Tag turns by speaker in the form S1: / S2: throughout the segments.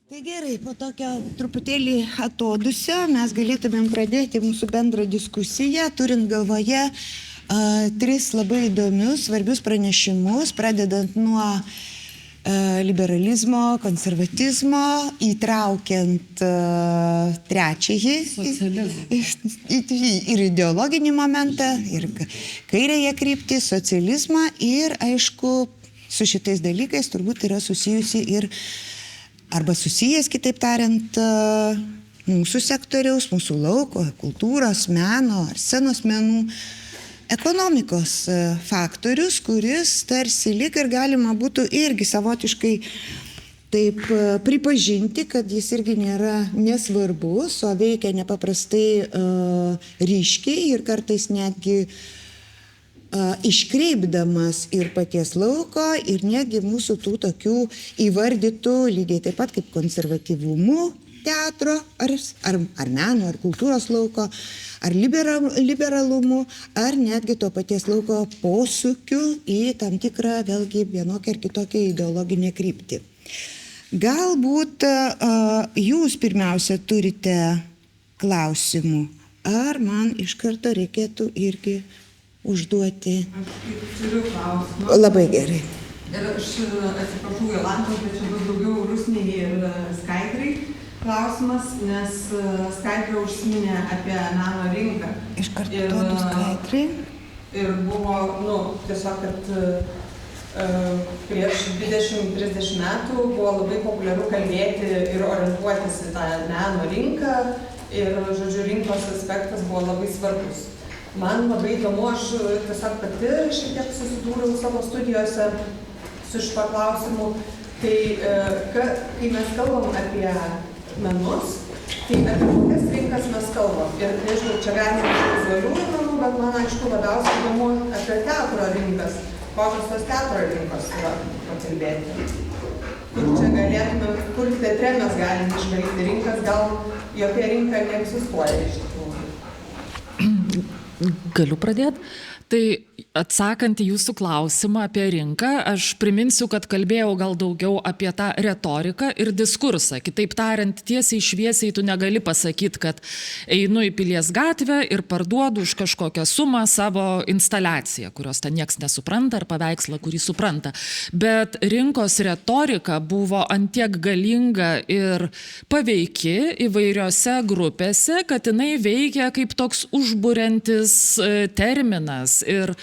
S1: Tai gerai, po tokio truputėlį atodusio mes galėtumėm pradėti mūsų bendrą diskusiją, turint galvoje tris labai įdomius, svarbius pranešimus, pradedant nuo liberalizmo, konservatizmo, įtraukiant trečiąjį ir ideologinį momentą, ir kairėje kryptį, socializmą ir, aišku, su šitais dalykais turbūt yra susijusi ir arba susijęs, kitaip tariant, mūsų sektoriaus, mūsų lauko, kultūros, meno ar scenos menų, ekonomikos faktorius, kuris tarsi lyg ir galima būtų irgi savotiškai taip pripažinti, kad jis irgi nėra nesvarbus, o veikia nepaprastai ryškiai ir kartais netgi iškreipdamas ir paties lauko, ir netgi mūsų tų tokių įvardytų lygiai taip pat kaip konservatyvumu teatro, ar meno, ar kultūros lauko, ar liberalumu, ar netgi to paties lauko posūkių į tam tikrą vėlgi vienokią ar kitokią ideologinę kryptį. Galbūt jūs pirmiausia turite klausimų, ar man iš karto reikėtų irgi užduoti?
S2: Aš turiu klausimą.
S1: Labai gerai.
S2: Ir aš atsiprašau Jolantos, bet čia bus daugiau Rusnei ir Skaidrai klausimas, nes Skaidra užsiminė apie meno rinką.
S1: Iš karto duodu Skaidrai.
S2: Ir buvo, tiesiog, kad prieš 20-30 metų buvo labai populiaru kalbėti ir orientuotis į tą meno rinką ir, žodžiu, rinkos aspektas buvo labai svarbus. Man labai įdomu, aš tiesiog pati šiek tiek susidūriau savo studijose su šito klausimu, tai kai mes kalbam apie menus, tai apie kokias rinkas mes kalbam. Ir nežinau, čia galima iš vizualiųjų menų, bet man aišku labiausiai įdomu apie teatro rinkas, kokios tos teatro rinkos yra pakalbėti. Kur čia galėtume, kur teatre mes galime išvalyti rinkas, gal jokia rinka neegzistuoja iš tikrųjų.
S3: Galiu pradėti? Tai atsakant į jūsų klausimą apie rinką, aš priminsiu, kad kalbėjau gal daugiau apie tą retoriką ir diskursą. Kitaip tariant, tiesiai šviesiai tu negali pasakyti, kad einu į Pilies gatvę ir parduodu už kažkokią sumą savo instaliaciją, kurios ten nieks nesupranta, ar paveikslą, kurį supranta. Bet rinkos retorika buvo antiek galinga ir paveiki įvairiose grupėse, kad jinai veikia kaip toks užburiantis terminas. Ir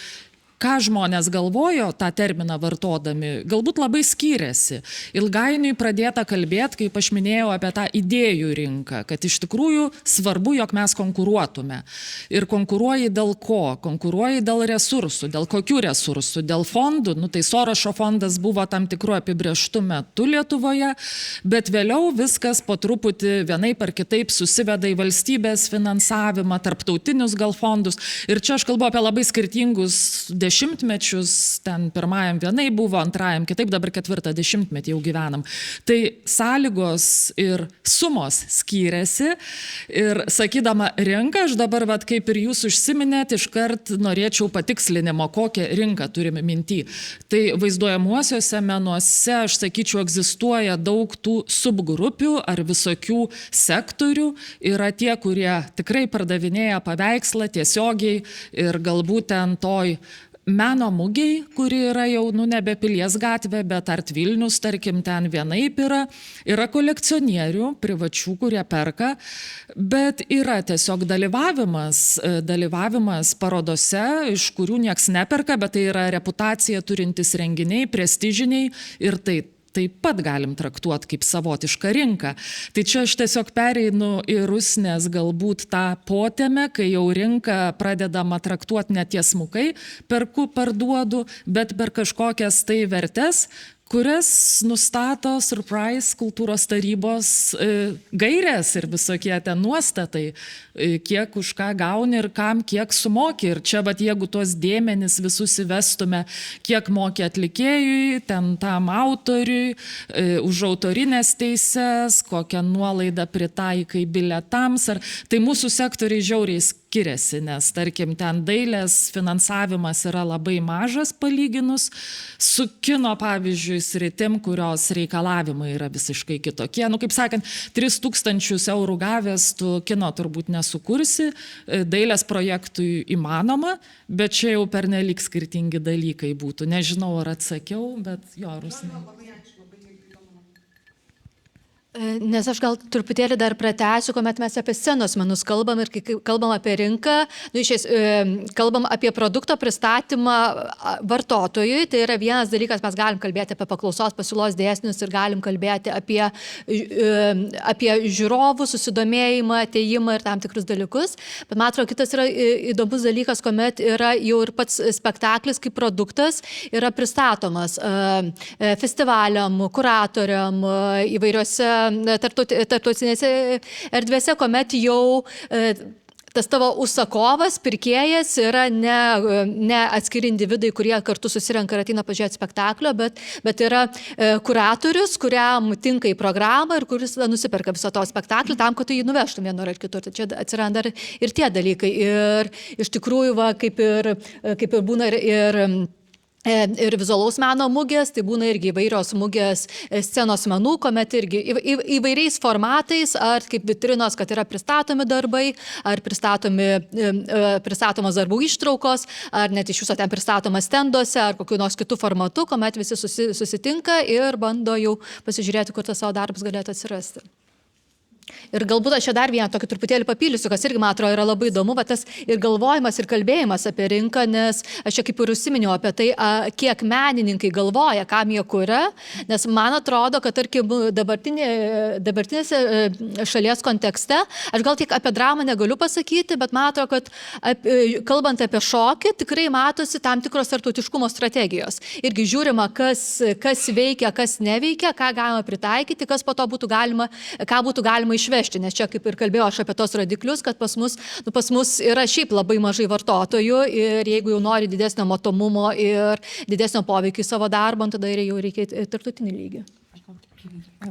S3: ką žmonės galvojo tą terminą vartodami, galbūt labai skyrėsi. Ilgainiui pradėta kalbėti, kaip aš minėjau, apie tą idėjų rinką, kad iš tikrųjų svarbu, jog mes konkuruotume. Ir konkuruoji dėl ko? Konkuruoji dėl resursų. Dėl kokių resursų? Dėl fondų. Tai Sorošo fondas buvo tam tikru apibrėžtu metu Lietuvoje, bet vėliau viskas po truputį vienaip ar kitaip susiveda į valstybės finansavimą, tarptautinius gal fondus. Ir čia aš kalbu apie labai skirtingus dešimtmečius, ten pirmajam vienai buvo, antrajam kitaip, dabar 4 dešimtmetį jau gyvenam. Tai sąlygos ir sumos skyrėsi ir sakydama rinką, aš dabar, kaip ir jūs užsiminėt, iškart norėčiau patikslinimo, kokią rinką turime minty. Tai vaizduojamuosiuose menuose, aš sakyčiau, egzistuoja daug tų subgrupių ar visokių sektorių. Yra tie, kurie tikrai pardavinėja paveikslą tiesiogiai ir galbūt ten toj meno mugėj, kuri yra jau nebe Pilies gatvė, bet Art Vilnius, tarkim, ten vienaip yra kolekcionierių, privačių, kurie perka, bet yra tiesiog dalyvavimas parodose, iš kurių nieks neperka, bet tai yra reputacija turintys renginiai, prestižiniai ir taip pat galim traktuoti kaip savotišką rinką. Tai čia aš tiesiog pereinu į Rusnės galbūt tą potėmę, kai jau rinką pradedama traktuoti ne tiesmukai, perku, parduodu, bet per kažkokias tai vertes, kurias nustato surprise kultūros tarybos gairės ir visokie ten nuostatai, kiek už ką gauni ir kam kiek sumoki. Ir čia, jeigu tuos dėmenis visus įvestume, kiek moki atlikėjui, ten tam autoriui, už autorinės teises, kokią nuolaidą pritaikai bilietams, tai mūsų sektoriai žiauriai skiriasi, nes tarkim ten dailės finansavimas yra labai mažas palyginus su kino, pavyzdžiui, sritim, kurios reikalavimai yra visiškai kitokie. Nu, kaip sakant, 3000 eurų gavęs tu kino turbūt nesukursi, dailės projektui įmanoma, bet čia jau pernelyg skirtingi dalykai būtų. Nežinau, ar atsakiau, bet jo, Rusnė.
S4: Nes aš gal truputėlį dar pratęsiu, kuomet mes apie scenos menus kalbam ir kai kalbam apie rinką, kalbam apie produkto pristatymą vartotojui, tai yra vienas dalykas, mes galim kalbėti apie paklausos pasiūlos dėsnius ir galim kalbėti apie žiūrovų susidomėjimą, atėjimą ir tam tikrus dalykus, bet man atrodo, kitas yra įdomus dalykas, kuomet yra jau ir pats spektaklis kaip produktas yra pristatomas festivaliam, kuratoriam, įvairiose tarptautinėse erdvėse, kuomet jau tas tavo užsakovas, pirkėjas yra ne atskiri individai, kurie kartu susirenka ir ateina pažiūrėti spektaklio, bet yra kuratorius, kuriam tinka į programą ir kuris nusiperka visą to spektaklį tam, kad tu jį nuvežtum vienur ar kitur. Tai čia atsiranda ir tie dalykai. Ir iš tikrųjų, kaip ir būna ir vizualaus meno mugės, tai būna irgi įvairios mugės scenos menų, kuomet irgi įvairiais formatais, ar kaip vitrinos, kad yra pristatomi darbai, ar pristatomos darbų ištraukos, ar net iš viso ten pristatomas stenduose, ar kokiu nors kitų formatų, kuomet visi susitinka ir bando jau pasižiūrėti, kur tas savo darbas galėtų atsirasti. Ir galbūt aš čia dar vieną tokį truputėlį papildysiu, kas irgi, man atrodo, yra labai įdomu, bet tas ir galvojimas, ir kalbėjimas apie rinką, nes aš čia kaip ir užsiminiau apie tai, kiek menininkai galvoja, kam jie kuria, nes man atrodo, kad, tarkim, dabartinėse šalies kontekste, aš gal tik apie dramą negaliu pasakyti, bet man atrodo, kad kalbant apie šokį, tikrai matosi tam tikros tarptautiškumo strategijos. Irgi žiūrima, kas veikia, kas neveikia, ką galima pritaikyti, kas po to būtų galima, ką būtų galima išvežti, nes čia kaip ir kalbėjau aš apie tos rodiklius, kad pas mus yra šiaip labai mažai vartotojų ir jeigu jau nori didesnio matomumo ir didesnio poveikio į savo darbą, tada jau reikia tarptautinį lygį.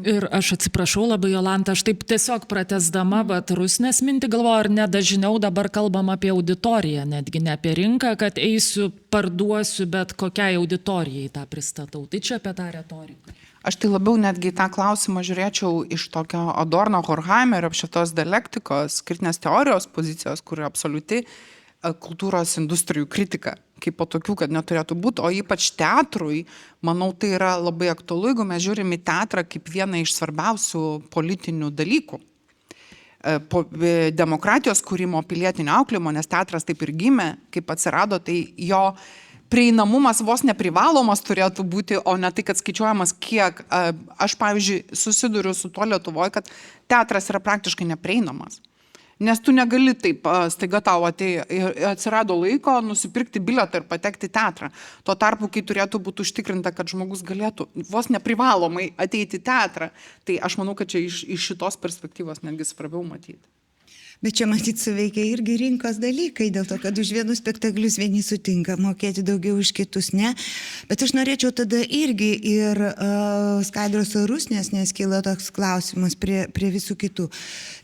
S3: Ir aš atsiprašau labai, Jolanta, aš taip tiesiog pratęsdama, bet Rusnės mintį galvoju, ar ne dažniau dabar kalbam apie auditoriją, netgi ne apie rinką, kad eisiu, parduosiu, bet kokiai auditorijai tą pristatau. Tai čia apie tą retoriką.
S5: Aš tai labiau netgi tą klausimą žiūrėčiau iš tokio Adorno Horkheimerio šitos dialektikos, kritinės teorijos pozicijos, kur absoliuti kultūros industrijų kritika, kaip po tokių, kad neturėtų būti, o ypač teatrui, manau, tai yra labai aktualu, jeigu mes žiūrime į teatrą kaip vieną iš svarbiausių politinių dalykų. Po demokratijos kūrimo, pilietinio auklėjimo, nes teatras taip ir gimė, kaip atsirado, tai jo prieinamumas vos neprivalomas turėtų būti, o ne tai, kad skaičiuojamas kiek. Aš, pavyzdžiui, susiduriu su to Lietuvoje, kad teatras yra praktiškai neprieinamas. Nes tu negali taip, staiga tau atsirado laiko nusipirkti bilietą ir patekti į teatrą. Tuo tarpu, kai turėtų būti užtikrinta, kad žmogus galėtų vos neprivalomai ateiti į teatrą, tai aš manau, kad čia iš šitos perspektyvos netgi svarbiau matyti.
S1: Bet čia matyt suveikia irgi rinkos dalykai, dėl to, kad už vienus spektaklius vieni sutinka mokėti daugiau, už kitus ne. Bet aš norėčiau tada irgi ir Skaidros Rusnės, nes kyla toks klausimas prie visų kitų.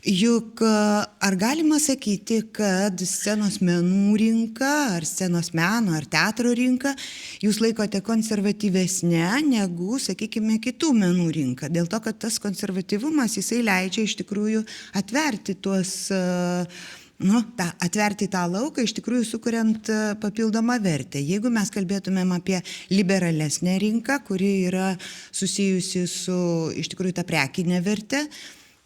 S1: Juk ar galima sakyti, kad scenos menų rinka, ar scenos meno, ar teatro rinka jūs laikote konservatyvesnė negu, sakykime, kitų menų rinka? Dėl to, kad tas konservatyvumas, jisai leidžia iš tikrųjų atverti tuos atverti tą lauką, iš tikrųjų sukuriant papildomą vertę. Jeigu mes kalbėtumėm apie liberalesnę rinką, kuri yra susijusi su iš tikrųjų tą prekinę vertę,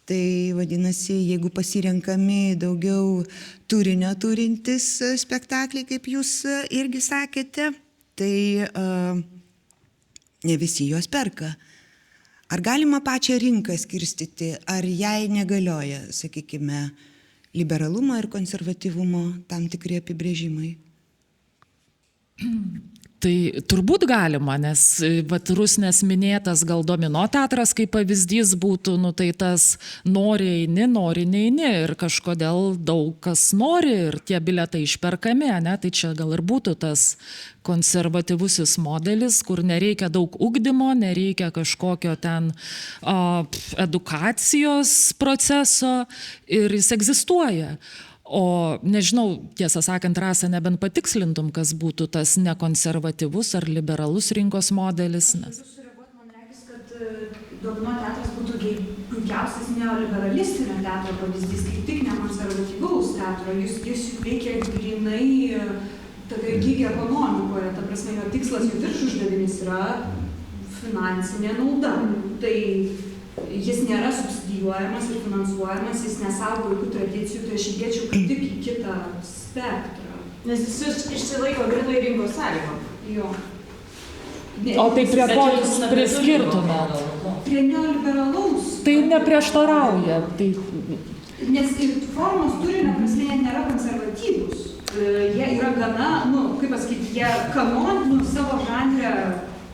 S1: tai vadinasi, jeigu pasirenkami daugiau turinio turintis spektakliai, kaip jūs irgi sakėte, tai ne visi juos perka. Ar galima pačią rinką skirstyti, ar jai negalioja, sakykime, liberalumo ir konservatyvumo tam tikri apibrėžimai?
S3: Tai turbūt galima, nes Rusnės minėtas gal Domino teatras kaip pavyzdys būtų, tai tas nori eini, nori neini ir kažkodėl daug kas nori ir tie bilietai išperkami, ne? Tai čia gal ir būtų tas konservatyvusis modelis, kur nereikia daug ugdymo, nereikia kažkokio ten edukacijos proceso ir jis egzistuoja. O nežinau, tiesą sakant, Rasa, nebent patikslintum, kas būtų tas nekonservatyvus ar liberalus rinkos modelis. Nes...
S6: Man regis, kad Domino teatras būtų puikiausias neoliberalistinio teatro pavyzdys, kaip tik nekonservatyvaus teatro. Jis veikia grinai tokia gig ekonomikoje, ta prasme, jo tikslas, jo viršuždavinys yra finansinė nauda. Tai jis nėra subsidijuojamas ir finansuojamas, jis nesaugo jokių tradicijų, tai aš įdėčiau kaip tik į kitą spektrą.
S2: Nes jis išsilaiko grinai rinkos sąlygom.
S6: Jo.
S3: O tai prie ko jūs priskirtumėt?
S6: Prie neoliberalaus.
S3: Tai neprieštarauja. Tai...
S6: Nes ir formos turinio prasme net nėra konservatyvūs. Jie yra gana, kaip pasakyti, jie savo žanre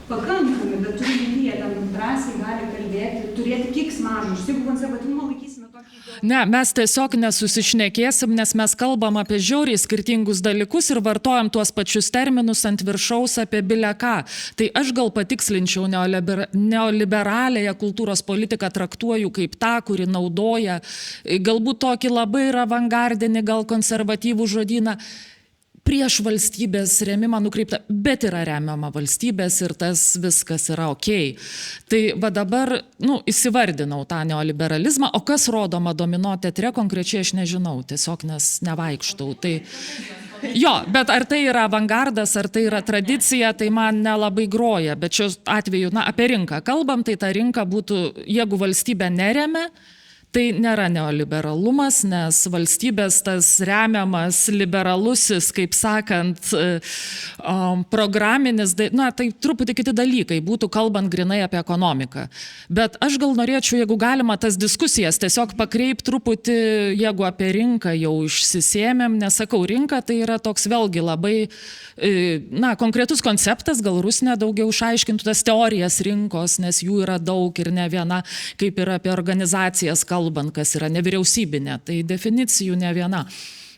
S6: pakankami, bet turime jie ten drąsiai gali kalbėti, turėti keiksmažodžius. Jeigu konservatyvumą laikysime tokį...
S3: Ne, mes tiesiog nesusišnekėsim, nes mes kalbam apie žiauriai skirtingus dalykus ir vartojam tuos pačius terminus ant viršaus apie bile ką. Tai aš gal patikslinčiau neoliberaliąją kultūros politiką traktuoju kaip tą, kuri naudoja galbūt tokį labai ir avangardinį, gal konservatyvų žodyną. Prieš valstybės rėmimą nukreipta, bet yra remiama valstybės ir tas viskas yra okei. Tai va dabar, įsivardinau tą neoliberalizmą, o kas rodoma Domino teatre konkrečiai aš nežinau, tiesiog nes nevaikštau. Tai... Jo, bet ar tai yra avangardas, ar tai yra tradicija, tai man nelabai groja, bet šiuo atveju, apie rinką kalbam, tai ta rinka būtų, jeigu valstybė neremia, tai nėra neoliberalumas, nes valstybės tas remiamas liberalusis, kaip sakant, programinis, tai truputį kiti dalykai, būtų kalbant grinai apie ekonomiką. Bet aš gal norėčiau, jeigu galima, tas diskusijas tiesiog pakreipti truputį, jeigu apie rinką jau išsisėmėm, nesakau, rinka tai yra toks vėlgi labai, konkretus konceptas, gal Rusnė daugiau išaiškintų tas teorijas rinkos, nes jų yra daug ir ne viena, kaip ir apie organizacijas kalbant, kas yra nevyriausybinė, tai definicijų ne viena.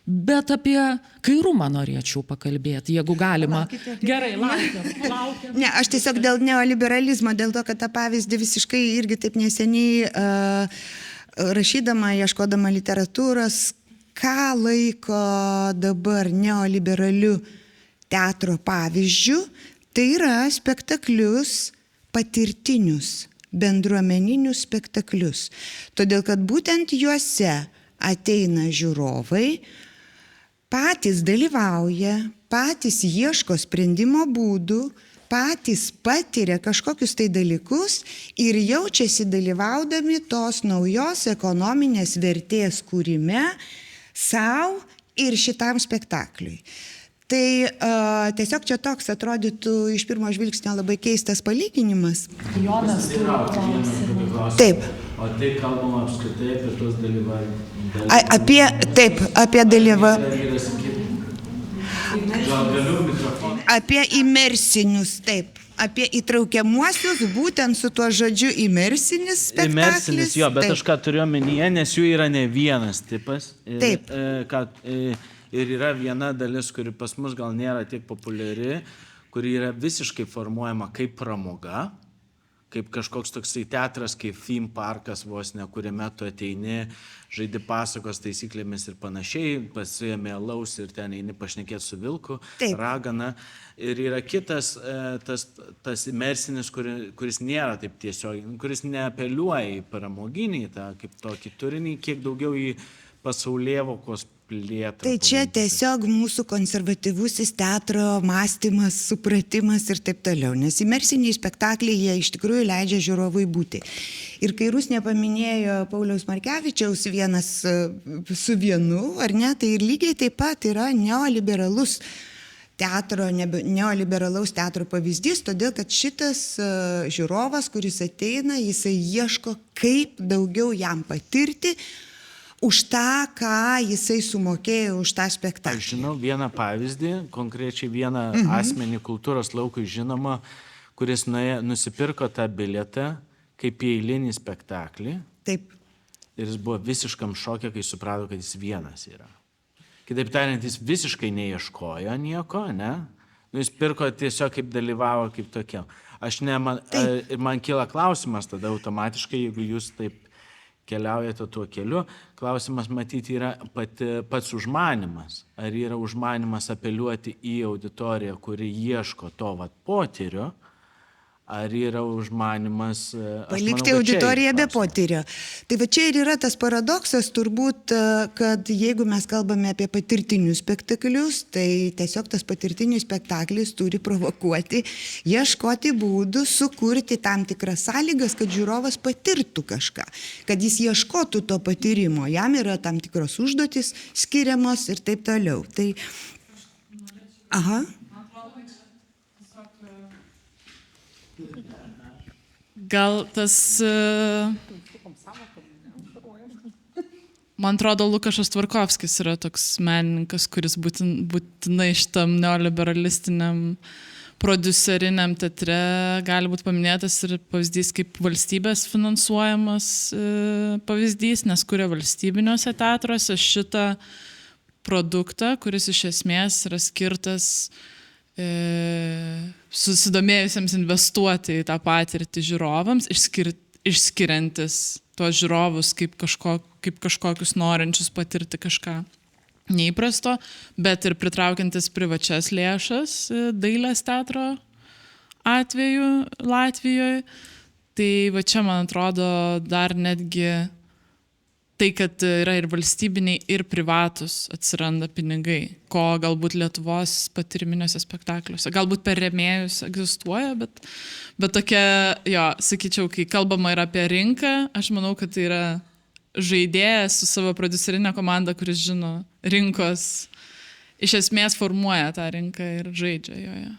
S3: Bet apie kairumą norėčiau pakalbėti, jeigu galima. Gerai, laukiam.
S1: Ne, aš tiesiog dėl neoliberalizmo, dėl to, kad tą pavyzdį visiškai irgi taip neseniai rašydama, ieškodama literatūros, ką laiko dabar neoliberaliu teatro pavyzdžių, tai yra spektaklius patirtinius, bendruomeninius spektaklius. Todėl, kad būtent juose ateina žiūrovai, patys dalyvauja, patys ieško sprendimo būdų, patys patiria kažkokius tai dalykus ir jaučiasi dalyvaudami tos naujos ekonominės vertės kūrime savo ir šitam spektakliui. Tai tiesiog čia toks atrodytų iš pirmo žvilgsnio labai keistas palyginimas.
S3: Jonas turi klausimą.
S1: Taip.
S7: O tai kalbama apskritai apie tos dalyvavimą.
S1: Apie dalyvavimą.
S7: Gal galiu mikrofoną?
S1: Apie imersinius, taip. Apie įtraukiamuosius, būtent su tuo žodžiu imersinis spektaklis.
S7: Imersinis, jo, bet aš ką turiu omenyje, nes jų yra ne vienas tipas.
S1: Taip.
S7: Ir yra viena dalis, kuri pas mus gal nėra tiek populiari, kuri yra visiškai formuojama kaip pramoga, kaip kažkoks toksai teatras, kaip theme parkas vos ne, kuriame tu ateini, žaidi pasakos taisyklėmis ir panašiai, pasiėmė alaus ir ten eini pašnekėti su vilku,
S1: Taip.
S7: ragana. Ir yra kitas, tas imersinis, kuris nėra taip tiesiog, kuris neapeliuoja į pramoginį, tą kaip tokį turinį, kiek daugiau į pasaulėvokos plėtrą.
S1: Tai čia tiesiog mūsų konservatyvusis teatro mąstymas, supratimas ir taip toliau, nes imersiniai spektakliai jie iš tikrųjų leidžia žiūrovui būti. Ir kai Rusnė paminėjo Pauliaus Markevičiaus vienas su vienu, ar ne, tai ir lygiai taip pat yra neoliberalaus teatro pavyzdys, todėl kad šitas žiūrovas, kuris ateina, jisai ieško, kaip daugiau jam patirti, už tą, ką jisai sumokėjo už tą spektaklį.
S7: Aš žinau vieną pavyzdį, konkrečiai vieną asmenį kultūros laukui žinomą, kuris nusipirko tą bilietą kaip į eilinį spektaklį.
S1: Taip.
S7: Ir jis buvo visiškam šokė, kai suprato, kad jis vienas yra. Kitaip tariant, jis visiškai neieškojo nieko, ne? Jis pirko tiesiog kaip dalyvavo, kaip tokia. Man kyla klausimas tada automatiškai, jeigu jūs taip keliaujate tuo keliu. Klausimas matyti yra pats užmanimas. Ar yra užmanimas apeliuoti į auditoriją, kuri ieško to potyrio, ar yra užmanimas...
S1: Palikti auditoriją be potyrio. Tai va čia ir yra tas paradoksas turbūt, kad jeigu mes kalbame apie patirtinius spektaklius, tai tiesiog tas patirtinis spektaklis turi provokuoti, ieškoti būdų, sukurti tam tikras sąlygas, kad žiūrovas patirtų kažką, kad jis ieškotų to patyrimo, jam yra tam tikros užduotis skiriamos ir taip toliau. Tai... Aha.
S8: Gal tas, man atrodo, Lukašas Tvarkovskis yra toks menininkas, kuris būtinai šitam neoliberalistiniam prodiuseriniam teatre gali būti paminėtas ir pavyzdys kaip valstybės finansuojamas pavyzdys, nes kuria valstybiniuose teatruose šitą produktą, kuris iš esmės yra skirtas susidomėjusiems investuoti į tą patirtį žiūrovams, išskiriantis tuos žiūrovus kaip kažkokius norinčius patirti kažką neįprasto, bet ir pritraukiantis privačias lėšas dailės teatro atveju Latvijoje. Tai va čia, man atrodo, dar netgi tai, kad yra ir valstybiniai, ir privatus atsiranda pinigai, ko galbūt Lietuvos patyriminiuose spektakliuose. Galbūt per rėmėjus egzistuoja, bet tokia, jo, sakyčiau, kai kalbama yra apie rinką, aš manau, kad tai yra žaidėjas su savo prodiuserinė komanda, kuris žino rinkos, iš esmės formuoja tą rinką ir žaidžia joje.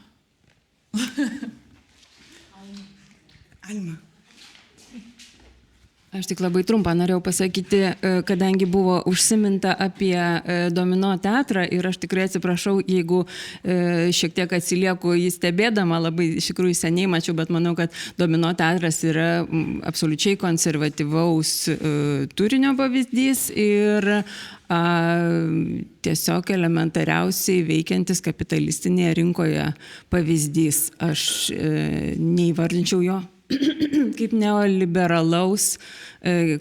S1: Alma.
S9: Aš tik labai trumpą norėjau pasakyti, kadangi buvo užsiminta apie Domino teatrą ir aš tikrai atsiprašau, jeigu šiek tiek atsilieku jį stebėdama, labai iš tikrųjų seniai mačiau, bet manau, kad Domino teatras yra absoliučiai konservatyvaus turinio pavyzdys ir tiesiog elementariausiai veikiantis kapitalistinėje rinkoje pavyzdys. Aš neįvardinčiau jo kaip neoliberalaus,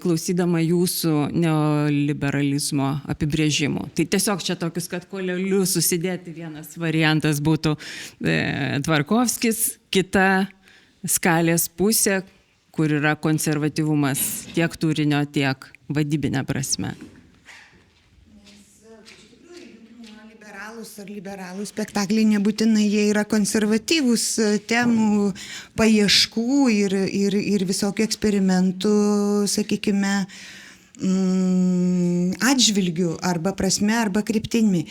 S9: klausydama jūsų neoliberalizmo apibrėžimų. Tai tiesiog čia tokius, kad koleliu susidėti vienas variantas būtų Tvarkovskis, kita skalės pusė, kur yra konservatyvumas tiek turinio, tiek vadybinė prasme.
S1: Ar liberalų spektakliai nebūtinai jie yra konservatyvūs temų paieškų ir visokių eksperimentų, sakykime, atžvilgių arba prasme, arba kryptimi.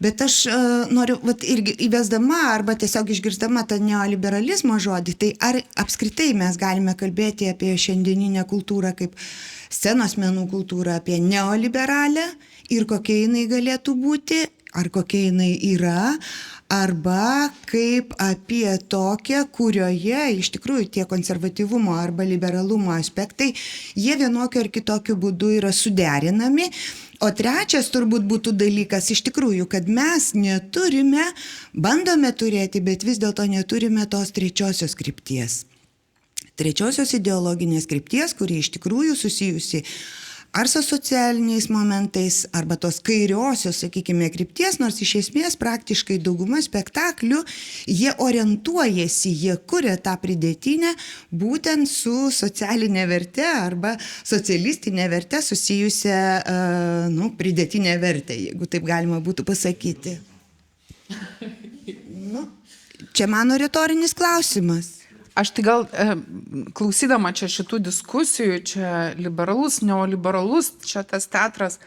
S1: Bet aš noriu, irgi įvesdama arba tiesiog išgirstama tą neoliberalizmo žodį, tai ar apskritai mes galime kalbėti apie šiandieninę kultūrą kaip scenos menų kultūrą, apie neoliberalę ir kokia jinai galėtų būti, ar kokia jinai yra, arba kaip apie tokią, kurioje iš tikrųjų tie konservatyvumo arba liberalumo aspektai, jie vienokiu ar kitokiu būdu yra suderinami. O trečias turbūt būtų dalykas iš tikrųjų, kad mes neturime, bandome turėti, bet vis dėlto neturime tos trečiosios krypties. Trečiosios ideologinės krypties, kuri iš tikrųjų susijusi ar su socialiniais momentais, arba tos kairiosios, sakykime, krypties, nors iš esmės praktiškai dauguma spektaklių, jie orientuojasi, jie kuria tą pridėtinę būtent su socialinė verte arba socialistinė verte susijusią pridėtinę vertę, jeigu taip galima būtų pasakyti. Čia mano retorinis klausimas.
S5: Aš tai gal klausydama čia šitų diskusijų, čia liberalus, neoliberalus, čia tas teatras,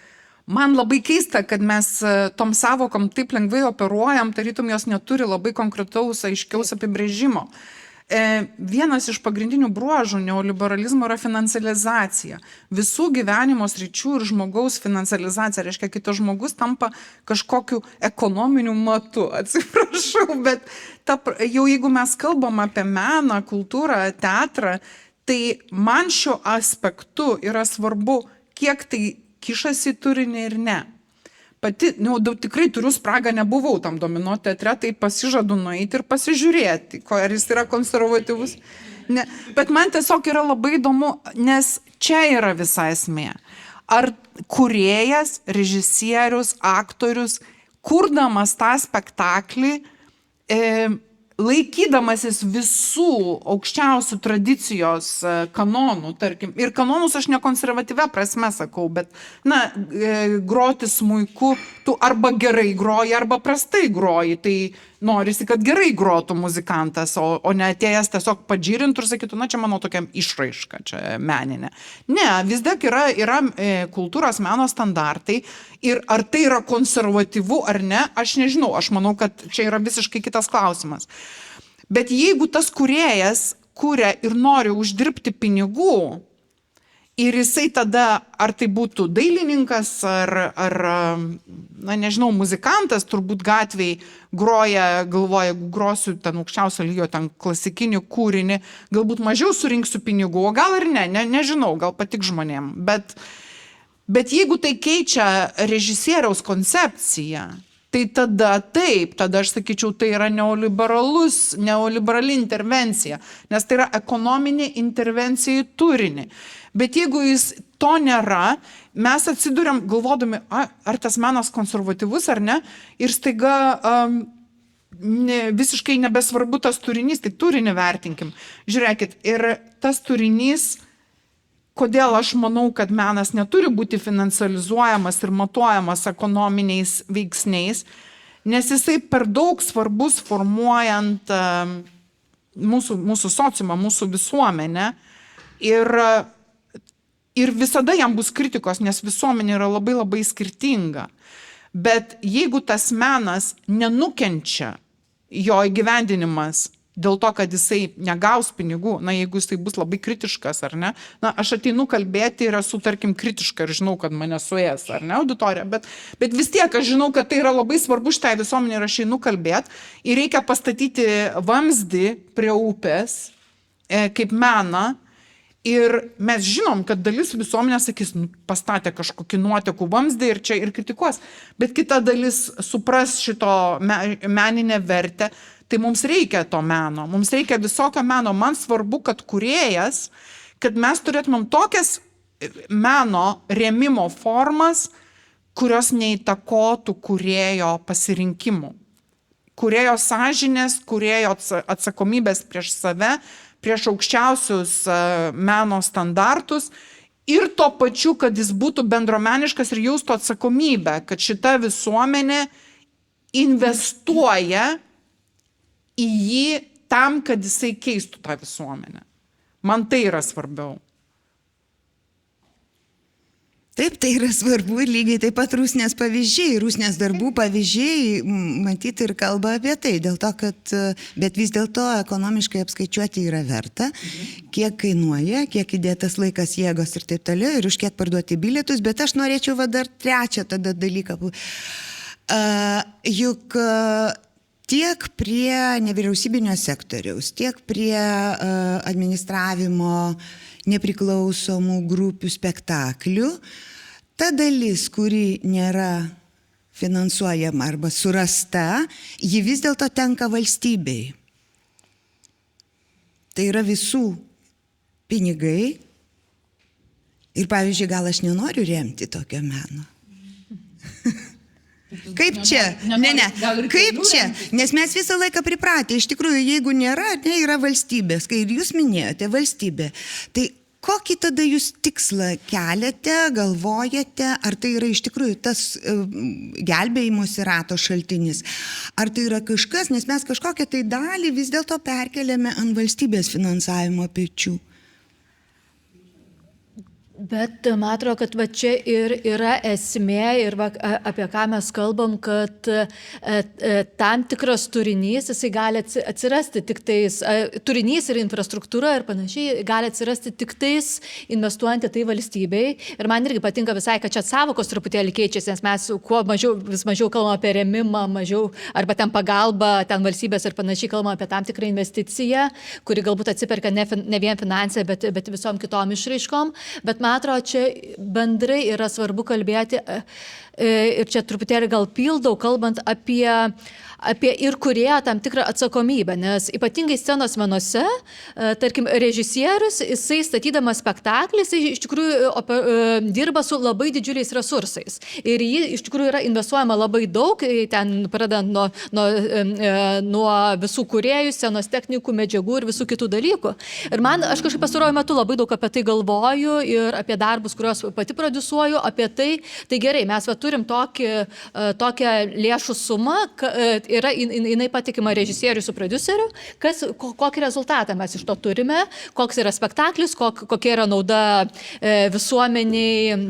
S5: man labai keista, kad mes tom savokom taip lengvai operuojam, tarytum jos neturi labai konkretaus, aiškiaus apibrėžimo. Vienas iš pagrindinių bruožų neoliberalizmo yra financializacija. Visų gyvenimo sričių ir žmogaus financializacija. Reiškia, kitas žmogus tampa kažkokiu ekonominiu matu. Atsiprašau, bet jau jeigu mes kalbam apie meną, kultūrą, teatrą, tai man šiuo aspektu yra svarbu, kiek tai kišasi turinį ir ne. Pati, tikrai turiu spragą, nebuvau tam Domino teatre, tai pasižadu nueiti ir pasižiūrėti, ar jis yra konservatyvus. Ne, bet man tiesiog yra labai įdomu, nes čia yra visa esmė. Ar kūrėjas, režisierius, aktorius, kurdamas tą spektaklį, laikydamasis visų aukščiausių tradicijos kanonų, tarkim, ir kanonus aš ne konservatyvia prasme sakau, bet, groti smuiku, tu arba gerai groji, arba prastai groji, tai norisi, kad gerai grotų muzikantas, o ne atėjęs tiesiog padžirintų ir sakytų, čia mano tokia išraiška, čia meninė. Ne, vis tiek yra kultūros meno standartai ir ar tai yra konservatyvu ar ne, aš nežinau, aš manau, kad čia yra visiškai kitas klausimas. Bet jeigu tas kūrėjas kuria ir nori uždirbti pinigų, ir jisai tada, ar tai būtų dailininkas, ar nežinau, muzikantas, turbūt gatviai groja, galvoja, jeigu grosiu ten aukščiausio lygio, ten klasikinį kūrinį, galbūt mažiau surinksiu pinigų, o gal ir nežinau, gal patik žmonėm. Bet jeigu tai keičia režisieriaus koncepciją, tai tada taip, tada aš sakyčiau, tai yra neoliberali intervencija, nes tai yra ekonominė intervencija į turinį. Bet jeigu jis to nėra, mes atsiduriam galvodami, ar tas menas konservatyvus ar ne, ir staiga visiškai nebesvarbu tas turinys, tai turinį vertinkim. Žiūrėkit, ir tas turinys, kodėl aš manau, kad menas neturi būti financializuojamas ir matuojamas ekonominiais veiksniais, nes jisai per daug svarbus formuojant mūsų sociumą, mūsų visuomenę ir visada jam bus kritikos, nes visuomenė yra labai labai skirtinga. Bet jeigu tas menas nenukenčia jo įgyvendinimas dėl to, kad jisai negaus pinigų, jeigu jisai bus labai kritiškas, ar ne, aš ateinu kalbėti ir esu, tarkim, kritiška ir žinau, kad mane suės, ar ne, auditorija, bet vis tiek aš žinau, kad tai yra labai svarbu šitai visuomenė ir aš einu kalbėti ir reikia pastatyti vamzdį prie upės, kaip meną, ir mes žinom, kad dalis visuomenės sakys, pastatė kažkokį nuotekų vamzdį ir čia ir kritikuos, bet kita dalis supras šito meninę vertę. Tai mums reikia to meno, mums reikia visokio meno. Man svarbu, kad kūrėjas, kad mes turėtumėm tokias meno rėmimo formas, kurios neįtakotų kūrėjo pasirinkimų. Kūrėjo sąžinės, kūrėjo atsakomybės prieš save, prieš aukščiausius meno standartus ir tuo pačiu, kad jis būtų bendruomeniškas ir jaustų atsakomybę, kad šita visuomenė investuoja į jį tam, kad jisai keistų tą visuomenę. Man tai yra svarbiau.
S1: Taip, tai yra svarbu ir lygiai taip pat Rusnės pavyzdžiai. Rusnės darbų pavyzdžiai matyti ir kalba apie tai, dėl to, kad, bet vis dėlto ekonomiškai apskaičiuoti yra verta, kiek kainuoja, kiek įdėtas laikas, jėgos ir taip toliau, ir už kiek parduoti bilietus, bet aš norėčiau dar trečią tada dalyką. Juk tiek prie nevyriausybinio sektoriaus, tiek prie administravimo nepriklausomų grupių spektaklių, ta dalis, kuri nėra finansuojama arba surasta, ji vis dėlto tenka valstybei. Tai yra visų pinigai. Ir pavyzdžiui, gal aš nenoriu remti tokio meno. Kaip čia? Ne. Kaip čia? Nes mes visą laiką pripratę. Iš tikrųjų, jeigu nėra, yra valstybės. Kai ir jūs minėjote valstybė, tai kokį tada jūs tikslą keliate, galvojate, ar tai yra iš tikrųjų tas gelbėjimosi rato šaltinis, ar tai yra kažkas, nes mes kažkokią tai dalį vis dėlto perkeliame ant valstybės finansavimo pečių.
S4: Bet man atrodo, kad va čia ir yra esmė ir va, apie ką mes kalbam, kad tam tikras turinys, jisai gali atsirasti tik tais, turinys ir infrastruktūra ir panašiai gali atsirasti tik tais investuojant į tai valstybei. Ir man irgi patinka visai, kad čia savokos truputėlį keičiasi, nes mes vis mažiau kalbam apie remimą, mažiau arba ten pagalbą, ten valstybės ir panašiai kalbam apie tam tikrą investiciją, kuri galbūt atsiperka ne vien finansė, bet visom kitom išraiškom. Bet man atrodo, čia bendrai yra svarbu kalbėti ir čia truputėlį gal pildau, kalbant apie ir kūrėjo tam tikrą atsakomybę, nes ypatingai scenos menuose, tarkim, režisierius, jisai statydamas spektaklį, jisai iš tikrųjų dirba su labai didžiuliais resursais. Ir jį iš tikrųjų yra investuojama labai daug, ten pradedant nuo visų kūrėjų, scenos technikų, medžiagų ir visų kitų dalykų. Ir aš kažkaip pastaruoju metu labai daug apie tai galvoju ir apie darbus, kuriuos pati prodiusuoju, apie tai gerai, mes turim tokią lėšų sumą, jinai patikima režisieriui su prodiuseriu, kokį rezultatą mes iš to turime, koks yra spektaklis, kokia yra nauda visuomeniai,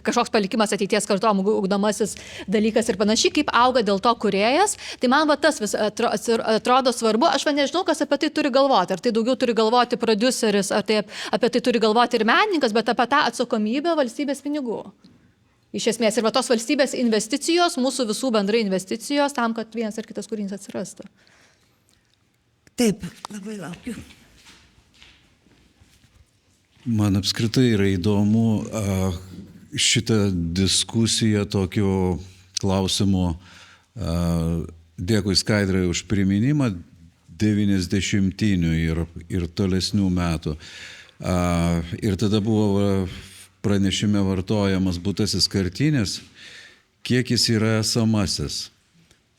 S4: kažkoks palikimas ateities kartom ugdomasis dalykas ir panašiai, kaip auga dėl to kūrėjas. Tai man tas vis atrodo svarbu. Aš nežinau, kas apie tai turi galvoti. Ar tai daugiau turi galvoti prodiuseris, ar tai apie tai turi galvoti ir menininkas, bet apie tą atsakomybę valstybės pinigų. Iš esmės, ir tos valstybės investicijos, mūsų visų bendrai investicijos, tam, kad vienas ar kitas kūrinys atsirastų.
S1: Taip, labai laukiu.
S10: Man apskritai yra įdomu šitą diskusiją tokiu klausimu. Dėkui Skaidrai už priminimą 90-inių ir tolesnių metų. Ir tada buvo pranešime vartojamas būtasis kartinis, kiek jis yra esamasis.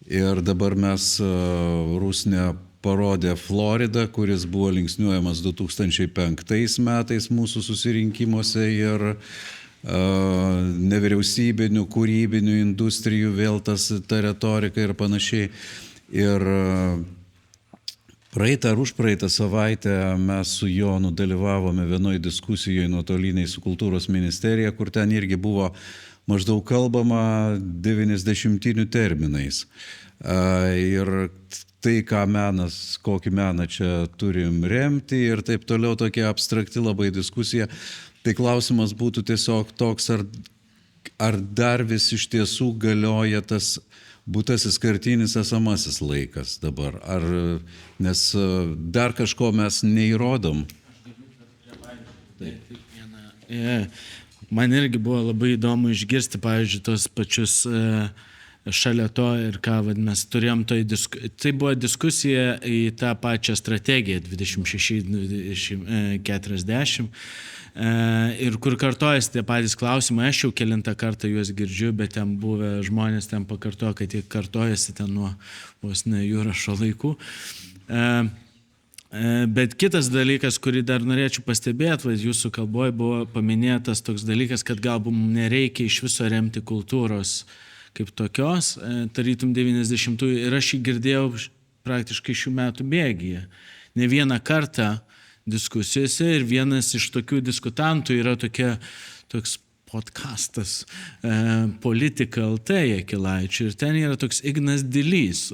S10: Ir dabar mes Rusnė parodė Floridą, kuris buvo linksniuojamas 2005 metais mūsų susirinkimuose ir nevyriausybinių, kūrybinių industrijų vėl ta retorika ir panašiai. Ir praeitą ar užpraeitą savaitę mes su Jonu dalyvavome vienoje diskusijoje nuotoliniai su kultūros ministerija, kur ten irgi buvo maždaug kalbama 90-inių terminais. Ir tai, kokį meną čia turim remti ir taip toliau, tokia abstrakti labai diskusija. Tai klausimas būtų tiesiog toks, ar dar vis iš tiesų galioja tas būtasis kartinis esamasis laikas dabar, nes dar kažko mes neįrodom.
S7: Man irgi buvo labai įdomu išgirsti, pavyzdžiui, tos pačius šalia to ir ką mes turėjom, tai buvo diskusija į tą pačią strategiją 26-40. Ir kur kartojasi tie patys klausimai, aš jau kelintą kartą juos girdžiu, bet ten buvę žmonės ten pakartojo, kad jie kartojasi ten nuo vos ne Jurašo laikų. Bet kitas dalykas, kurį dar norėčiau pastebėti, jūsų kalboje buvo paminėtas toks dalykas, kad galbūt mums nereikia iš viso remti kultūros kaip tokios, tarytum 90-ųjų, ir aš jį girdėjau praktiškai šių metų bėgyje. Ne vieną kartą diskusijose ir vienas iš tokių diskutantų yra toks podcastas Politika LT Jakilaičių ir ten yra toks Ignas Dilys,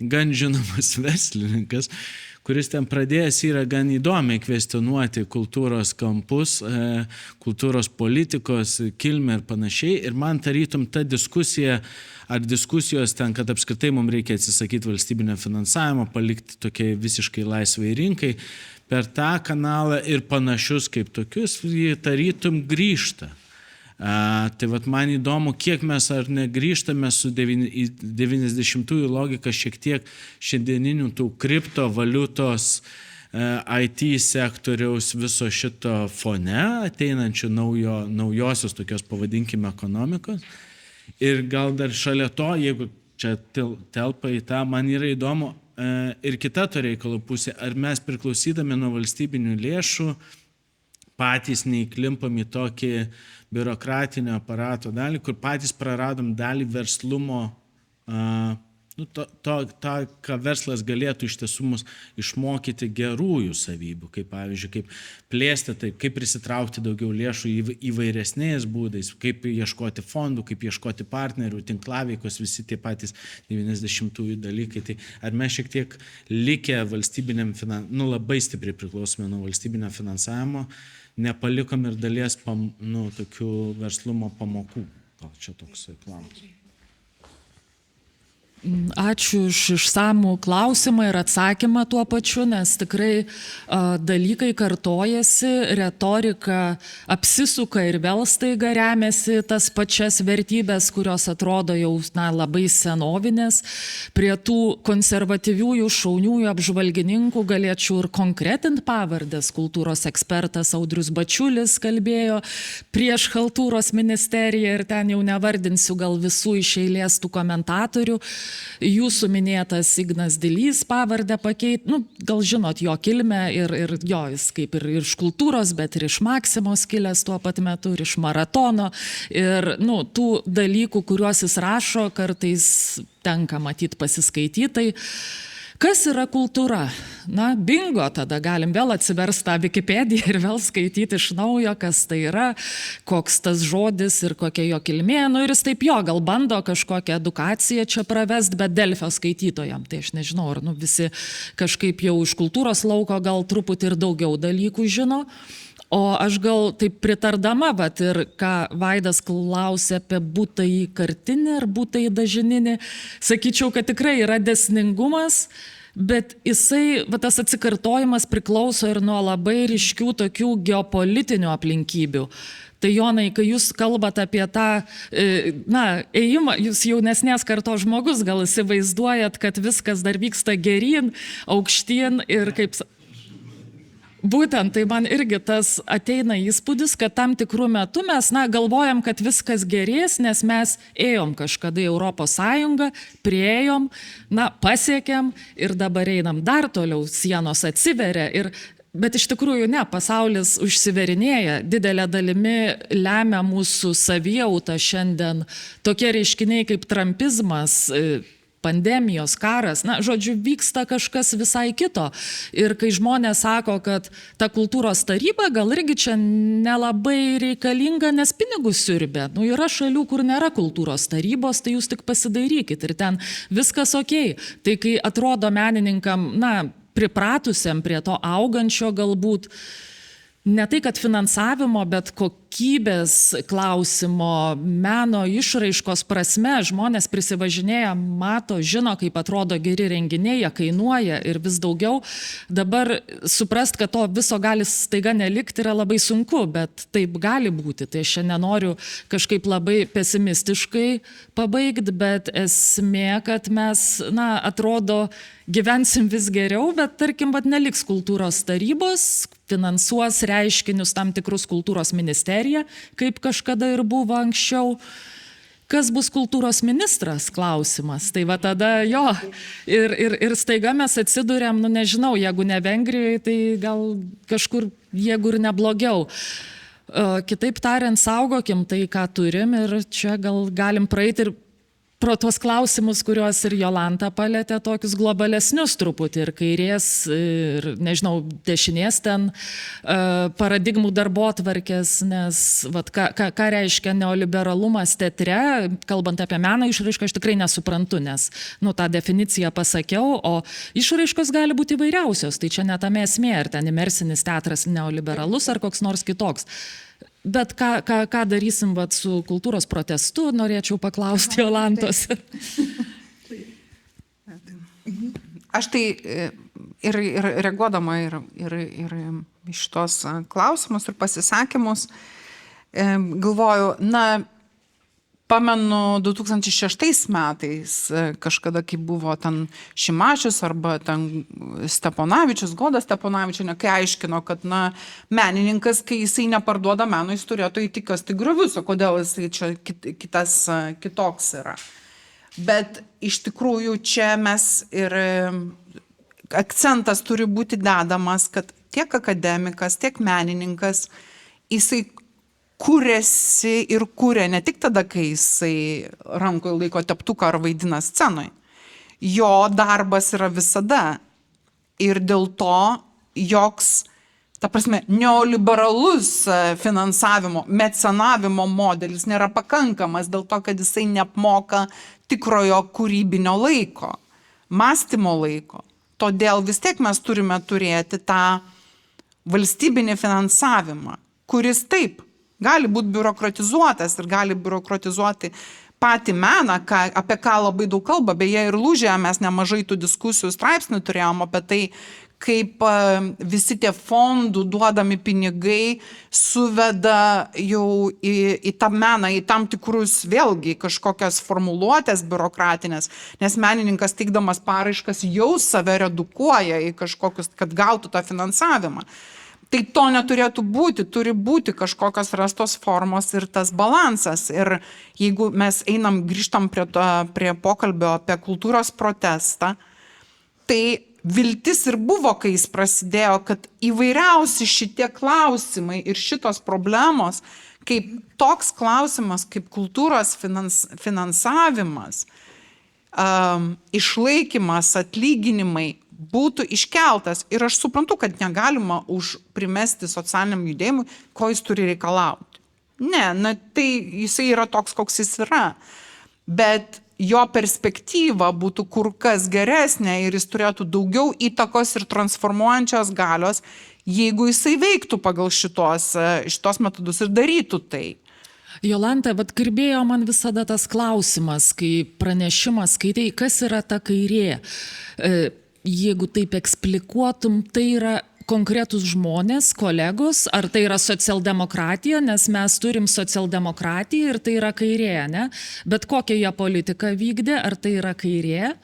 S7: gan žinomas verslininkas, kuris ten pradėjęs yra gan įdomiai kvestionuoti kultūros kampus, kultūros politikos, kilmę ir panašiai. Ir man tarytum ta diskusija, ar diskusijos ten, kad apskritai mums reikia atsisakyti valstybinio finansavimo, palikti tokiai visiškai laisvai rinkai, per tą kanalą ir panašius kaip tokius, jie tarytum grįžta. Tai man įdomu, kiek mes ar negrįžtame su 90-ųjų logika šiek tiek šiandieninių tų kriptovaliutos, IT sektoriaus viso šito fone, ateinančių naujosios tokios, pavadinkime, ekonomikos. Ir gal dar šalia to, jeigu čia telpa į tą, man yra įdomu ir kita to reikalo pusė, ar mes priklausydami nuo valstybinių lėšų patys neįklimpam į tokį biurokratinio aparato dalį, kur patys praradom dalį verslumo, ką verslas galėtų iš tiesų mus išmokyti gerųjų savybių, kaip pavyzdžiui, kaip plėsti, tai kaip prisitraukti daugiau lėšų įvairesnės būdais, kaip ieškoti fondų, kaip ieškoti partnerių, tinklaveikos, visi tie patys 90-ųjų dalykai. Tai ar mes šiek tiek likę valstybiniam labai stipriai priklausome nuo valstybinio finansavimo, nepalikom ir dalies tokių verslumo pamokų. Gal čia toks klausimas.
S3: Ačiū už išsamų klausimą ir atsakymą tuo pačiu, nes tikrai dalykai kartojasi, retorika apsisuka ir vėl staiga remiasi tas pačias vertybės, kurios atrodo jau labai senovinės. Prie tų konservatyviųjų, šauniųjų apžvalgininkų galėčiau ir konkretinti pavardės. Kultūros ekspertas Audrius Bačiulis kalbėjo prieš Chaltūros ministeriją ir ten jau nevardinsiu gal visų iš eilės tų komentatorių. Jūsų minėtas Ignas Dilys pavardę gal žinot jo kilmę ir jo, jis kaip ir iš kultūros, bet ir iš Maksimos kilęs tuo pat metu, ir iš maratono. Ir tų dalykų, kuriuos jis rašo, kartais tenka matyti pasiskaitytai. Kas yra kultūra? Bingo, tada galim vėl atsiversti tą Wikipediją ir vėl skaityti iš naujo, kas tai yra, koks tas žodis ir kokia jo kilmė. Ir jis taip gal bando kažkokią edukaciją čia pravest, bet Delfio skaitytojam. Tai aš nežinau, ar visi kažkaip jau iš kultūros lauko gal truputį ir daugiau dalykų žino. O aš gal taip pritardama, ir ką Vaidas klausė apie būtąjį kartinį ar būtąjį dažininį, sakyčiau, kad tikrai yra dėsningumas, bet jisai, tas atsikartojimas priklauso ir nuo labai ryškių tokių geopolitinių aplinkybių. Tai Jonai, kai jūs kalbat apie tą, ėjimą, jūs jaunesnės kartos žmogus, gal įsivaizduojat, kad viskas dar vyksta geryn, aukštyn ir kaip... Būtent, tai man irgi tas ateina įspūdis, kad tam tikrų metų mes galvojam, kad viskas gerės, nes mes ėjom kažkada į Europos Sąjungą, priėjom, pasiekėm ir dabar einam dar toliau, sienos atsiveria. Bet iš tikrųjų pasaulis užsiverinėja, didelė dalimi lemia mūsų savijautą šiandien tokie reiškiniai kaip trumpizmas, pandemijos, karas, žodžiu, vyksta kažkas visai kito. Ir kai žmonės sako, kad ta kultūros taryba gal irgi čia nelabai reikalinga, nes pinigus siurbia. Yra šalių, kur nėra kultūros tarybos, tai jūs tik pasidairykit ir ten viskas okei. Tai kai atrodo menininkam, pripratusiam prie to augančio galbūt, ne tai, kad finansavimo, bet kokybės klausimo, meno išraiškos prasme, žmonės prisivažinėja, mato, žino, kaip atrodo geri renginiai, jie kainuoja ir vis daugiau. Dabar suprast, kad to viso gali staiga nelikti, yra labai sunku, bet taip gali būti. Tai aš čia nenoriu kažkaip labai pesimistiškai pabaigti, bet esmė, kad mes, atrodo, gyvensim vis geriau, bet tarkim, neliks kultūros tarybos, finansuos reiškinius tam tikrus kultūros ministerija, kaip kažkada ir buvo anksčiau. Kas bus kultūros ministras, klausimas. Tai tada ir staiga mes atsiduriam, nežinau, jeigu ne Vengrijoje, tai gal kažkur, jeigu ir neblogiau. Kitaip tariant, saugokim tai, ką turim ir čia gal galim praeiti ir pro tuos klausimus, kuriuos ir Jolanta palėtė, tokius globalesnius truputį, ir kairės, ir, nežinau, dešinės ten paradigmų darbotvarkės, nes ką reiškia neoliberalumas teatre, kalbant apie meną išraišką, aš tikrai nesuprantu, nes tą definiciją pasakiau, o išraiškos gali būti įvairiausios, tai čia ne tame esmė, ar ten imersinis teatras neoliberalus ar koks nors kitoks. Bet ką darysim su kultūros protestu, norėčiau paklausti Jolantos.
S5: Aš tai ir reaguodama ir iš tos klausimus ir pasisakymus, galvoju, pamenu 2006 metais, kažkada, kai buvo ten Šimašius arba ten Steponavičius, Goda Steponavičienė, kai aiškino, kad menininkas, kai jisai neparduoda meno, jis turėtų įti kasti griovius, o kodėl jisai čia kitoks yra. Bet iš tikrųjų čia mes ir akcentas turi būti dedamas, kad tiek akademikas, tiek menininkas, jisai kūrėsi ir kūrė ne tik tada, kai jisai rankoje laiko teptuką ar vaidina scenoje. Jo darbas yra visada. Ir dėl to joks, ta prasme, neoliberalus finansavimo, mecenavimo modelis nėra pakankamas dėl to, kad jisai neapmoka tikrojo kūrybinio laiko, mąstymo laiko. Todėl vis tiek mes turime turėti tą valstybinį finansavimą, kuris taip gali būti biurokratizuotas ir gali biurokratizuoti patį meną, apie ką labai daug kalba, beje ir Lūžėje mes nemažai tų diskusijų straipsnių turėjom apie tai, kaip visi tie fondų duodami pinigai suveda jau į tą meną, į tam tikrus vėlgi kažkokias formuluotės biurokratinės, nes menininkas teikdamas paraiškas jau save redukuoja į kažkokius, kad gautų tą finansavimą. Tai to neturėtų būti, turi būti kažkokios rastos formos ir tas balansas. Ir jeigu mes grįžtam prie pokalbio apie kultūros protestą, tai viltis ir buvo, kai jis prasidėjo, kad įvairiausi šitie klausimai ir šitos problemos, kaip toks klausimas, kaip kultūros finansavimas, išlaikymas, atlyginimai būtų iškeltas. Ir aš suprantu, kad negalima primesti socialiniam judėjimui, ko jis turi reikalauti. Ne, tai jisai yra toks, koks jis yra. Bet jo perspektyva būtų kur kas geresnė ir jis turėtų daugiau įtakos ir transformuojančios galios, jeigu jisai veiktų pagal šitos metodus ir darytų tai.
S3: Jolanta, vat kirbėjo man visada tas klausimas, kai pranešimas skaitai, kas yra ta kairė. Jeigu taip eksplikuotum, tai yra konkretus žmonės, kolegos, ar tai yra socialdemokratija, nes mes turim socialdemokratiją ir tai yra kairė, ne? Bet kokią jie politiką vykdė, ar tai yra kairė?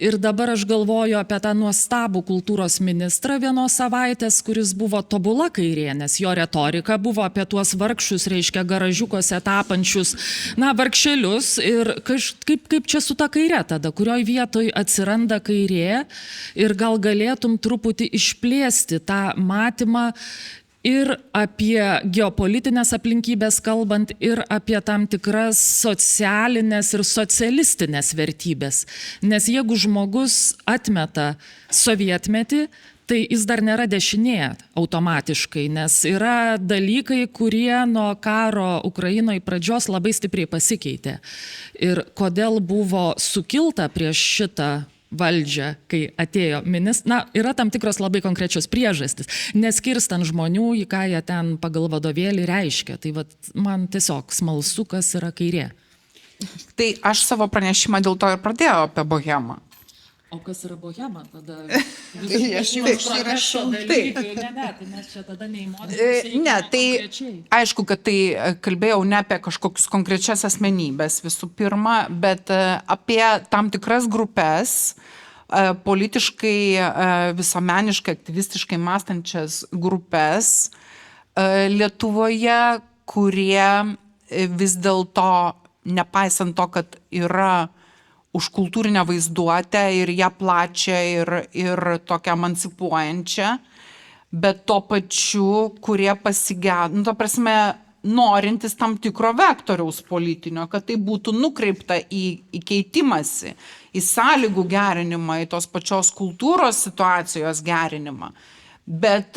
S3: Ir dabar aš galvoju apie tą nuostabų kultūros ministrą vienos savaitės, kuris buvo tobula kairė, nes jo retorika buvo apie tuos vargšus, reiškia, garažiukose tapančius, vargšelius. Ir kaip čia su ta kairė tada, kurioj vietoj atsiranda kairė, ir gal galėtum truputį išplėsti tą matymą ir apie geopolitinės aplinkybės kalbant, ir apie tam tikras socialinės ir socialistinės vertybės. Nes jeigu žmogus atmeta sovietmetį, tai jis dar nėra dešinė automatiškai, nes yra dalykai, kurie nuo karo Ukrainoje pradžios labai stipriai pasikeitė. Ir kodėl buvo sukilta prieš šitą valdžią, kai atėjo yra tam tikros labai konkrečios priežastys, neskirstant žmonių, į ką jie ten pagal vadovėlį reiškia. Tai man tiesiog smalsu, kas yra kairė.
S5: Tai aš savo pranešimą dėl to ir pradėjau apie bohemą.
S3: O kas yra bohema tada?
S1: Aš jau išrašau.
S5: Ne, tai aišku, kad tai kalbėjau ne apie kažkokius konkrečias asmenybės visų pirma, bet apie tam tikras grupės, politiškai, visuomeniškai, aktyvistiškai mąstančias grupės Lietuvoje, kurie vis dėlto, nepaisant to, kad yra už kultūrinę vaizduotę ir ją plačią ir tokią emancipuojančią, bet tuo pačiu, kurie pasigėdo, to prasme, norintis tam tikro vektoriaus politinio, kad tai būtų nukreipta į keitimąsi, į sąlygų gerinimą, į tos pačios kultūros situacijos gerinimą. Bet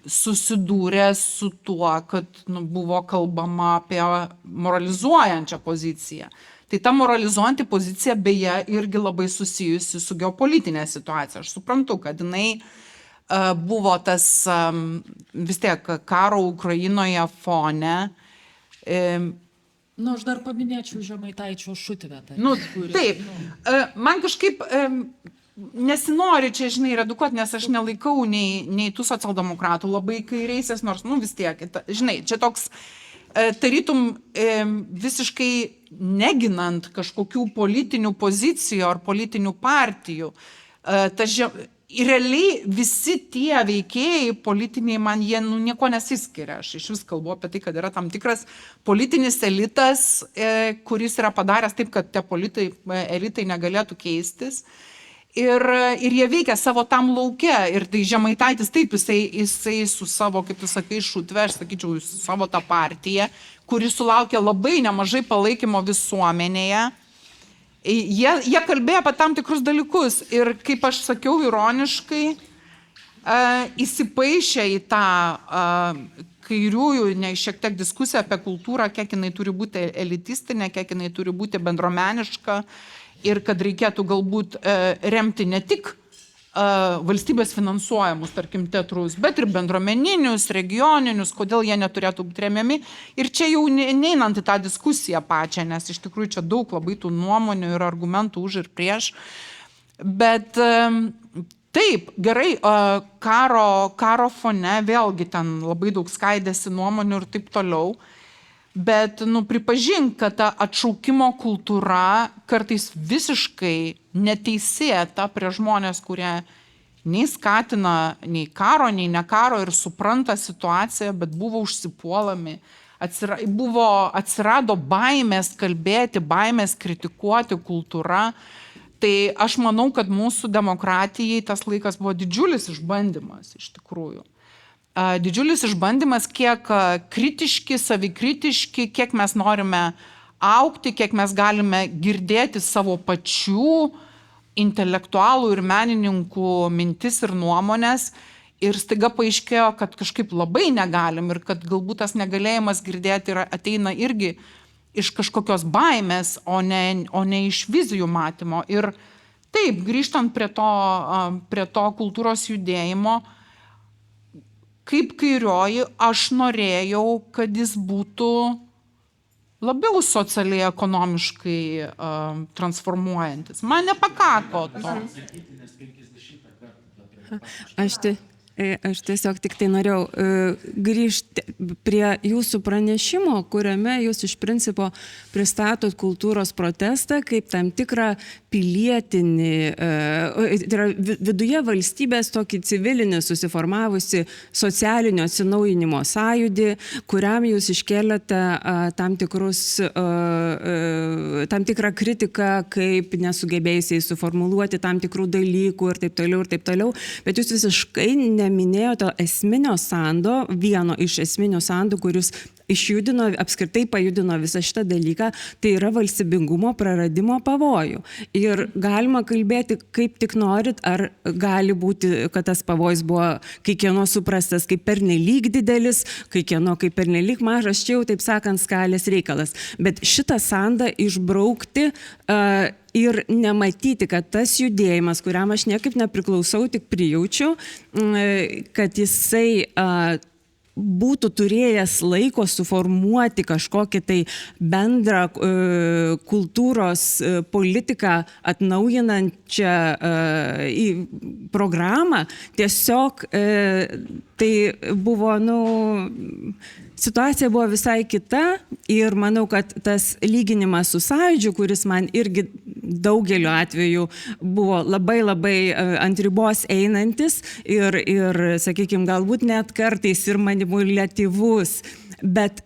S5: susidūrė su tuo, kad buvo kalbama apie moralizuojančią poziciją. Tai ta moralizuojanti pozicija beje irgi labai susijusi su geopolitinė situacija. Aš suprantu, kad jinai buvo tas vis tiek karo Ukrainoje fone.
S3: Aš dar paminėčiau Žemaitaičio šutvę.
S5: Taip, man kažkaip nesinori čia, redukuoti, nes aš nelaikau nei tų socialdemokratų labai kairiaisiais, nors, vis tiek, čia toks tarytum visiškai neginant kažkokių politinių pozicijų ar politinių partijų. Realiai visi tie veikėjai politiniai man jie nieko nesiskiria. Aš iš vis kalbu apie tai, kad yra tam tikras politinis elitas, kuris yra padaręs taip, kad tie elitai negalėtų keistis. Ir jie veikia savo tam lauke. Ir tai Žemaitaitis taip, jisai su savo, kaip tu sakai, šutve, aš sakyčiau, su savo tą partiją, kuri sulaukė labai nemažai palaikymo visuomenėje. Jie kalbėjo apie tam tikrus dalykus. Ir kaip aš sakiau, ironiškai įsipaišė į tą kairiųjų, šiek tiek diskusiją apie kultūrą, kiek jinai turi būti elitistinė, kiek jinai turi būti bendruomeniška. Ir kad reikėtų galbūt remti ne tik valstybės finansuojamus, tarkim, teatrus, bet ir bendruomeninius, regioninius, kodėl jie neturėtų būti remiami. Ir čia jau neinant į tą diskusiją pačią, nes iš tikrųjų čia daug labai tų nuomonių ir argumentų už ir prieš. Bet taip, gerai, karo fone vėlgi ten labai daug skaidėsi nuomonių ir taip toliau. Bet, pripažink, kad ta atšaukimo kultūra kartais visiškai neteisėta prie žmonės, kurie nei skatina nei karo, nei ne karo ir supranta situaciją, bet buvo užsipuolami. Atsirado baimės kalbėti, baimės kritikuoti kultūra. Tai aš manau, kad mūsų demokratijai tas laikas buvo didžiulis išbandymas iš tikrųjų. Didžiulis išbandymas, kiek kritiški, savikritiški, kiek mes norime augti, kiek mes galime girdėti savo pačių intelektualų ir menininkų mintis ir nuomonės. Ir staiga paaiškėjo, kad kažkaip labai negalim ir kad galbūt tas negalėjimas girdėti ateina irgi iš kažkokios baimės, o ne iš vizijų matymo. Ir taip, grįžtant prie to kultūros judėjimo, kaip kairioji, aš norėjau, kad jis būtų labiau socialiai ekonomiškai transformuojantis. Man nepakako to.
S9: Aš tiesiog tik tai norėjau grįžti prie jūsų pranešimo, kuriame jūs iš principo pristatot kultūros protestą kaip tam tikrą pilietinį, tai yra viduje valstybės tokį civilinį susiformavusi socialinio atsinaujinimo sąjūdį, kuriam jūs iškėlėte tam tikrą kritiką, kaip nesugebėjusiai suformuluoti tam tikrų dalykų ir taip toliau, bet jūs visiškai neminėjote esminio sando, vieno iš esminių sandų, kuris išjudino, apskritai pajudino visą šitą dalyką, tai yra valstybingumo praradimo pavojų. Ir galima kalbėti kaip tik norit, ar gali būti, kad tas pavojus buvo kai kieno suprastas kaip pernelyg didelis, kai kieno kaip pernelyg mažas, čia jau taip sakant skalės reikalas. Bet šitą sandą išbraukti ir nematyti, kad tas judėjimas, kuriam aš niekaip nepriklausau, tik prijaučiu, kad jisai būtų turėjęs laiko suformuoti kažkokį tai bendrą kultūros politiką atnaujinančią programą, tiesiog tai buvo, situacija buvo visai kita ir manau, kad tas lyginimas su sąjūdžiu, kuris man irgi daugeliu atveju buvo labai ant ribos einantis ir sakykime, galbūt net kartais ir manipuliatyvus, bet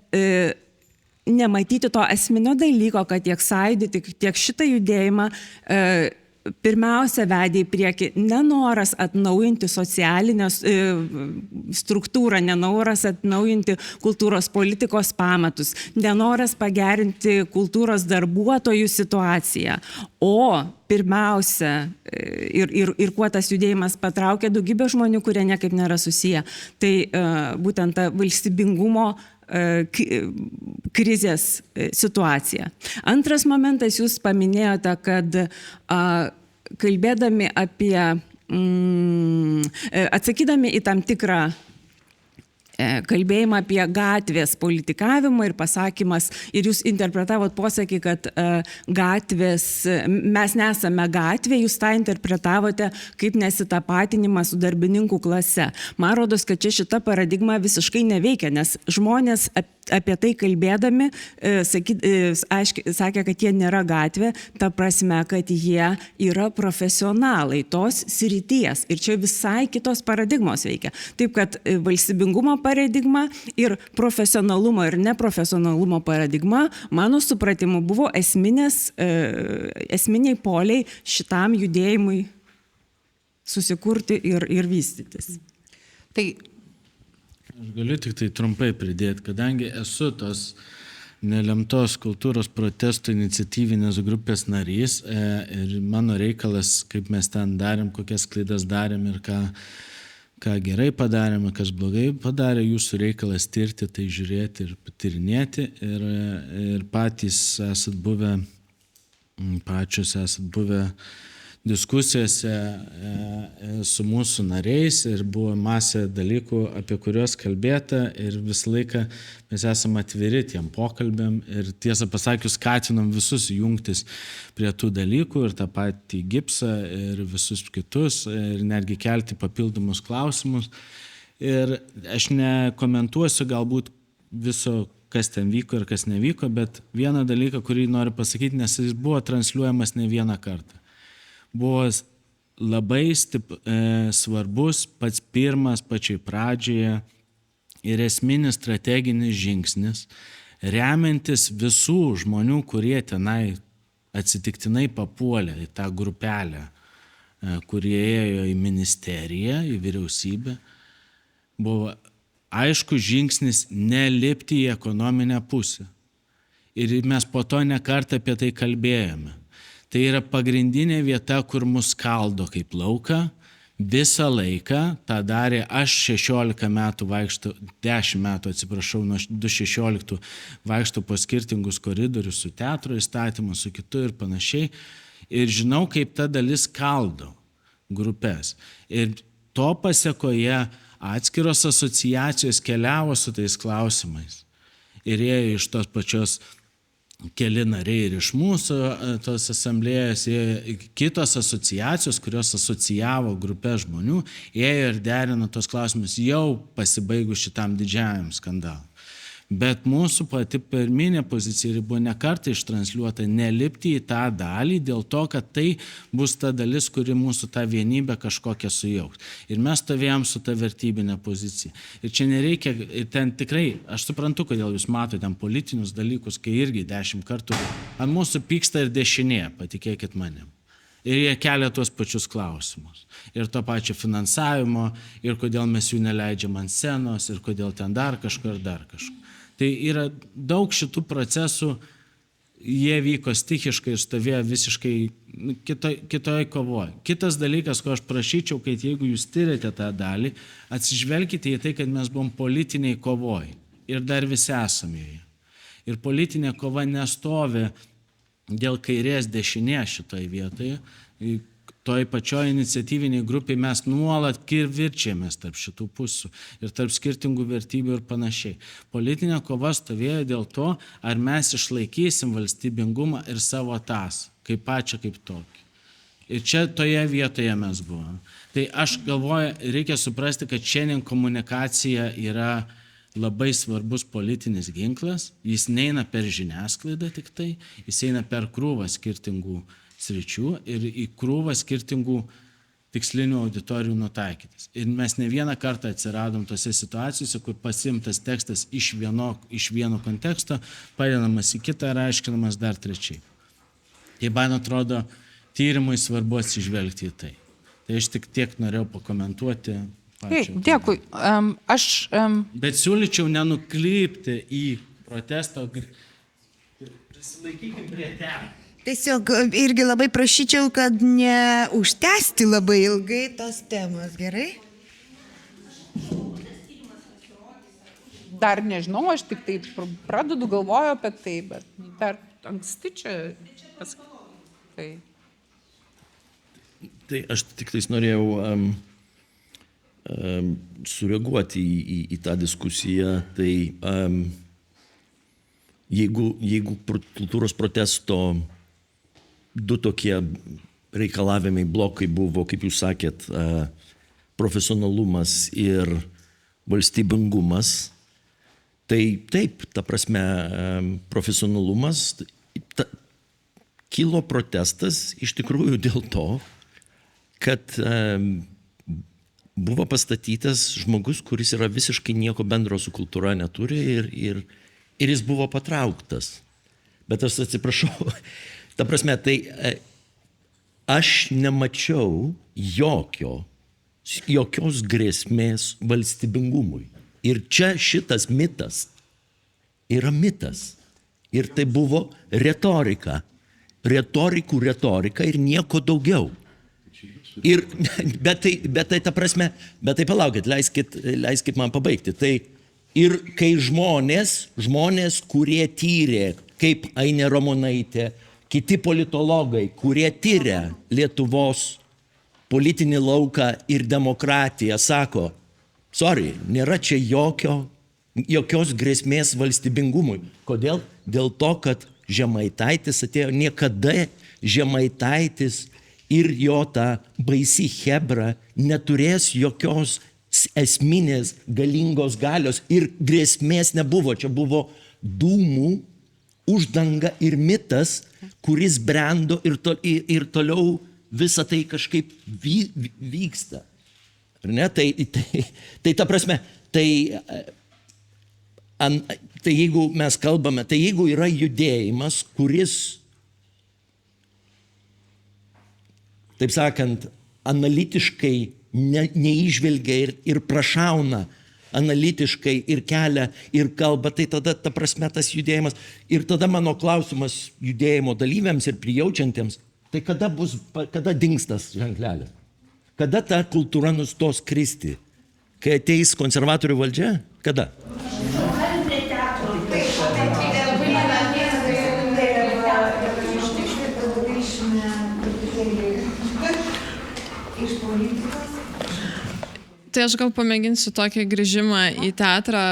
S9: nematyti to esminio dalyko, kad tiek sąjūdį, tiek šitą judėjimą pirmiausia vedė į priekį nenoras atnaujinti socialinę struktūrą, nenoras atnaujinti kultūros politikos pamatus, nenoras pagerinti kultūros darbuotojų situaciją, o pirmiausia, ir kuo tas judėjimas patraukė daugybę žmonių, kurie niekaip nėra susiję, tai būtent ta valstybingumo krizės situacija. Antras momentas, jūs paminėjote, kad kalbėdami apie, atsakydami į tam tikrą kalbėjimą apie gatvės politikavimą ir pasakymas, ir jūs interpretavot posakį, kad mes nesame gatvė, jūs tą interpretavote kaip nesitapatinimą su darbininkų klase. Man rodos, kad čia šita paradigma visiškai neveikia, nes žmonės apie tai kalbėdami sakė, kad jie nėra gatvė, ta prasme, kad jie yra profesionalai tos srities. Ir čia visai kitos paradigmos veikia. Taip, kad valstybingumo paradigma ir profesionalumo ir neprofesionalumo paradigma, mano supratimu, buvo esminiai poliai šitam judėjimui susikurti ir vystytis.
S5: Tai
S7: aš galiu tik tai trumpai pridėti, kadangi esu tos nelemtos kultūros protestų iniciatyvinės grupės narys ir mano reikalas, kaip mes ten darėm, kokias klaidas darėm ir ką gerai padarėme, kas blogai padarė, jūsų reikalas tirti, tai žiūrėti ir patyrinėti ir pačios esat buvę diskusijose su mūsų nariais ir buvo masė dalykų, apie kuriuos kalbėta ir visą laiką mes esame atviri tiem pokalbėm ir tiesą pasakius skatinam visus jungtis prie tų dalykų ir tą patį gipsą ir visus kitus ir netgi kelti papildomus klausimus. Ir aš nekomentuosiu galbūt viso, kas ten vyko ir kas nevyko, bet vieną dalyką, kurį noriu pasakyti, nes jis buvo transliuojamas ne vieną kartą. Buvo labai svarbus pats pirmas pačiai pradžioje ir esminis strateginis žingsnis, remiantis visų žmonių, kurie tenai atsitiktinai papuolė į tą grupelę, kurie ėjo į ministeriją, į vyriausybę, buvo aišku žingsnis nelipti į ekonominę pusę. Ir mes po to ne kartą apie tai kalbėjome. Tai yra pagrindinė vieta, kur mus skaldo kaip lauką. Visą laiką tą darė aš 16 metų vaikštau, 10 metų atsiprašau, nuo 2016 vaikštau po skirtingus koridorius su teatro įstatymu, su kitu ir panašiai. Ir žinau, kaip ta dalis skaldo grupės. Ir to pasekoje atskiros asociacijos keliavo su tais klausimais. Ir ėjo iš tos pačios keli nariai ir iš mūsų tos asamblėjos, kitos asociacijos, kurios asocijavo grupę žmonių, ėjo ir derino tos klausimus jau pasibaigus šitam didžiajam skandalui. Bet mūsų pati pirminė pozicija buvo ne kartą ištransliuota nelipti į tą dalį dėl to, kad tai bus ta dalis, kuri mūsų tą vienybę kažkokią sujauks. Ir mes stovėjom su ta vertybinė pozicija. Ir čia nereikia, ir ten tikrai, aš suprantu, kodėl jūs matote ten politinius dalykus, kai irgi 10 kartų ant mūsų pyksta ir dešinė, patikėkit manim. Ir jie kelia tuos pačius klausimus. Ir to pačio finansavimo, ir kodėl mes jų neleidžiam ant scenos, ir kodėl ten dar kažko ir dar kažko. Tai yra daug šitų procesų, jie vyko stichiškai ir stovėjo visiškai kitoje kovoje. Kitas dalykas, ko aš prašyčiau, kad jeigu jūs tyrėte tą dalį, atsižvelkite į tai, kad mes buvom politiniai kovoj ir dar visi esame joje. Ir politinė kova nestovi dėl kairės dešinės šitoje vietoje. Toj pačioj iniciatyviniai grupiai mes nuolat virčiamės tarp šitų pusių ir tarp skirtingų vertybių ir panašiai. Politinė kova stovėjo dėl to, ar mes išlaikysim valstybingumą ir savo tasą, kaip pačią, kaip tokį. Ir čia toje vietoje mes buvome. Tai aš galvoju, reikia suprasti, kad šiandien komunikacija yra labai svarbus politinis ginklas, jis neina per žiniasklaidą tik tai, jis eina per krūvą skirtingų sričių ir į krūvą skirtingų tikslinių auditorijų nutaikytas. Ir mes ne vieną kartą atsiradom tose situacijose, kur pasimtas tekstas iš vieno konteksto, padedamas į kitą ir aiškinamas dar trečiai. Tai man atrodo, tyrimui svarbu atsižvelgti į tai. Tai aš tik tiek norėjau pakomentuoti.
S5: Dėkui.
S7: Bet siūlyčiau nenuklypti į protestą, prisilaikykime prie ten.
S1: Tiesiog irgi labai prašyčiau, kad neužtęsti labai ilgai tos temos, gerai?
S5: Dar nežinau, aš tik tai pradedu galvoju apie tai, bet dar anksti čia pasakyti.
S11: Tai aš tik tais norėjau sureaguoti į tą diskusiją. Tai jeigu kultūros protesto du tokie reikalavimai blokai buvo, kaip jūs sakėt, profesionalumas ir valstybingumas, tai taip, ta prasme, profesionalumas, kilo protestas iš tikrųjų dėl to, kad buvo pastatytas žmogus, kuris yra visiškai nieko bendro su kultūra neturi ir jis buvo patrauktas. Bet aš atsiprašau, ta prasme, tai aš nemačiau jokios grėsmės valstybingumui. Ir čia šitas mitas yra mitas. Ir tai buvo retorika. Retorika ir nieko daugiau. Ir, bet tai ta prasme, bet tai palaukit, leiskit man pabaigti. Tai ir kai žmonės, kurie tyrė, kaip Ainė Ramonaitė, kiti politologai, kurie tyria Lietuvos politinį lauką ir demokratiją, sako, sorry, nėra čia jokios grėsmės valstybingumui. Kodėl? Dėl to, kad Žemaitaitis atėjo, niekada Žemaitaitis ir jo ta baisi chebra neturės jokios esminės galingos galios ir grėsmės nebuvo. Čia buvo dūmų uždanga ir mitas, kuris brendo ir toliau visą tai kažkaip vyksta. Ar ne? Tai ta prasme, tai jeigu mes kalbame, tai jeigu yra judėjimas, kuris, taip sakant, analitiškai neįžvelgia ir prašauna analitiškai ir kelia ir kalba, tai tada, ta prasme, tas judėjimas. Ir tada mano klausimas judėjimo dalyviams ir prijaučiantiems, tai kada dings tas ženklelis? Kada ta kultūra nustos kristi? Kai ateis konservatorių valdžia? Kada?
S8: Tai aš gal pamėginsiu tokį grįžimą į teatrą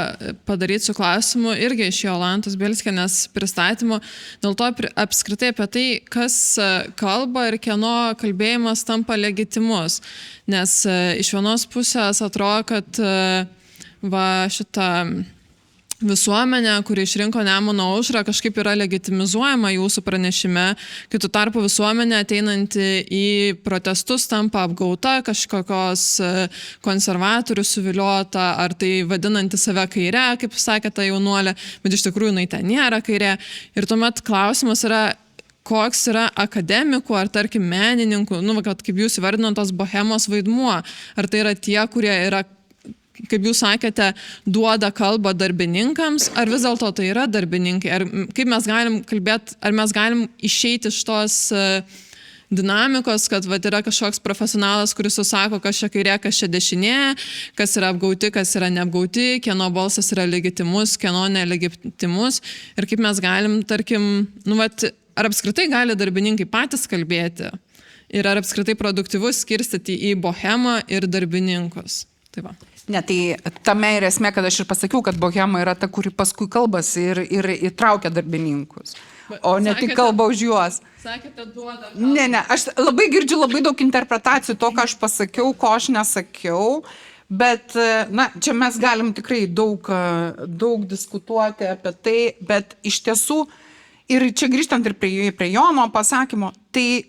S8: padaryti su klausimu irgi iš Jolantos Bielskienės pristatymo, dėl to apskritai apie tai, kas kalba ir kieno kalbėjimas tampa legitimus. Nes iš vienos pusės atrodo, kad šitą visuomenė, kuri išrinko Nemuno aušrą, kažkaip yra legitimizuojama jūsų pranešime, kai tuo tarpu visuomenė ateinanti į protestus tampa apgauta, kažkokios konservatorių suviliota, ar tai vadinanti save kaire, kaip sakė ta jaunuolė, bet iš tikrųjų jinai ten nėra kairė. Ir tuomet klausimas yra, koks yra akademikų ar, tarkim, menininkų, kaip jūs įvardinot, tos bohemos vaidmuo. Ar tai yra tie, kurie yra, kaip jūs sakėte, duoda kalbą darbininkams, ar vis dėlto tai yra darbininkai? Ar kaip mes galim kalbėti, ar mes galim išeiti iš tos dinamikos, kad yra kažkoks profesionalas, kuris susako, kas čia kairė, kas čia dešinė, kas yra apgauti, kas yra neapgauti, kieno balsas yra legitimus, kieno nelegitimus. Ir kaip mes galim, tarkim, ar apskritai gali darbininkai patys kalbėti? Ir ar apskritai produktyvus skirstyti į bohemą ir darbininkus? Tai va.
S5: Ne, tai tame ir esmė, kad aš ir pasakiau, kad bohema yra ta, kuri paskui kalbasi ir įtraukia darbininkus, o ne tik kalba už juos.
S8: Sakėte, duoda kalbą.
S5: Ne, aš labai girdžiu labai daug interpretacijų to, ką aš pasakiau, ko aš nesakiau, bet, čia mes galim tikrai daug diskutuoti apie tai, bet iš tiesų, ir čia grįžtant ir prie Jono pasakymo, tai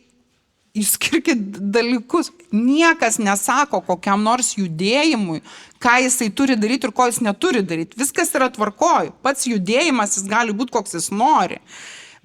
S5: jūs skirkit dalykus. Niekas nesako kokiam nors judėjimui, ką jisai turi daryti ir ko jis neturi daryti. Viskas yra tvarkoj. Pats judėjimas, jis gali būti koks jis nori.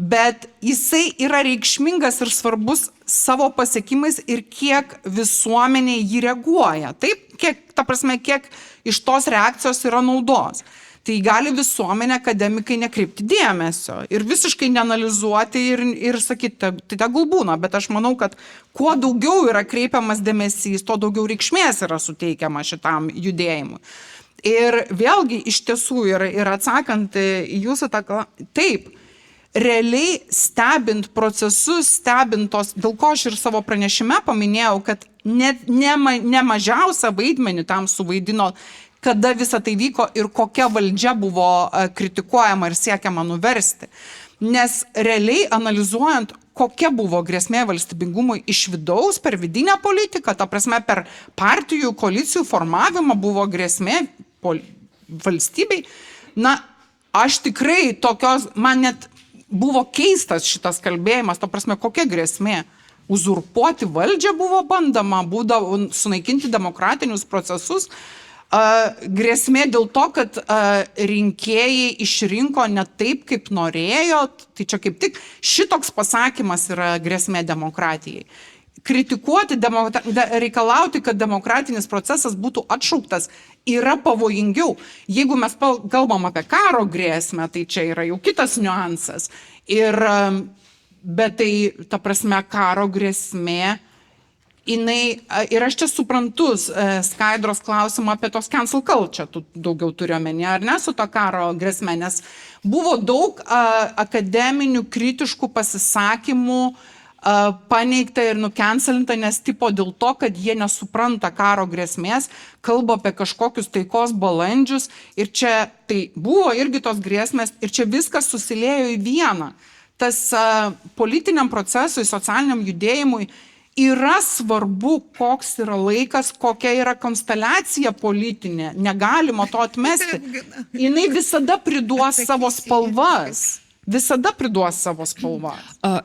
S5: Bet jisai yra reikšmingas ir svarbus savo pasiekimais ir kiek visuomenė jį reaguoja. Taip, kiek iš tos reakcijos yra naudos. Tai gali visuomenė, akademikai nekreipti dėmesio ir visiškai neanalizuoti ir sakyti, tai tegul būna, bet aš manau, kad kuo daugiau yra kreipiamas dėmesys, to daugiau reikšmės yra suteikiama šitam judėjimui. Ir vėlgi iš tiesų ir atsakant į jūsų tą klausimą, taip, realiai stebint procesus, stebint tos, dėl ko aš ir savo pranešime paminėjau, kad ne mažiausią vaidmenį tam suvaidino, kada visa tai vyko ir kokia valdžia buvo kritikuojama ir siekiama nuversti. Nes realiai analizuojant, kokia buvo grėsmė valstybingumui iš vidaus per vidinę politiką, ta prasme per partijų, koalicijų formavimą buvo grėsmė valstybei, aš tikrai tokios, man net buvo keistas šitas kalbėjimas, ta prasme, kokia grėsmė. Uzurpuoti valdžią buvo bandama, būdavo sunaikinti demokratinius procesus, grėsmė dėl to, kad rinkėjai išrinko ne taip, kaip norėjo, tai čia kaip tik šitoks pasakymas yra grėsmė demokratijai. Kritikuoti, reikalauti, kad demokratinis procesas būtų atšauktas, yra pavojingiau. Jeigu mes kalbam apie karo grėsmę, tai čia yra jau kitas niuansas. Bet tai, ta prasme, karo grėsmė ir aš čia suprantu Skaidros klausimą apie tos cancel culture, tu daugiau turiu omeny, ar ne, su to karo grėsme, nes buvo daug akademinių kritiškų pasisakymų paneigta ir nucancelinta, nes tipo dėl to, kad jie nesupranta karo grėsmės, kalba apie kažkokius taikos balandžius ir čia tai buvo irgi tos grėsmės ir čia viskas susiliejo į vieną. Tas politiniam procesui, socialiniam judėjimui yra svarbu, koks yra laikas, kokia yra konsteliacija politinė, negalima to atmesti. Jinai visada priduos savo spalvas. Visada priduos savo spalvą.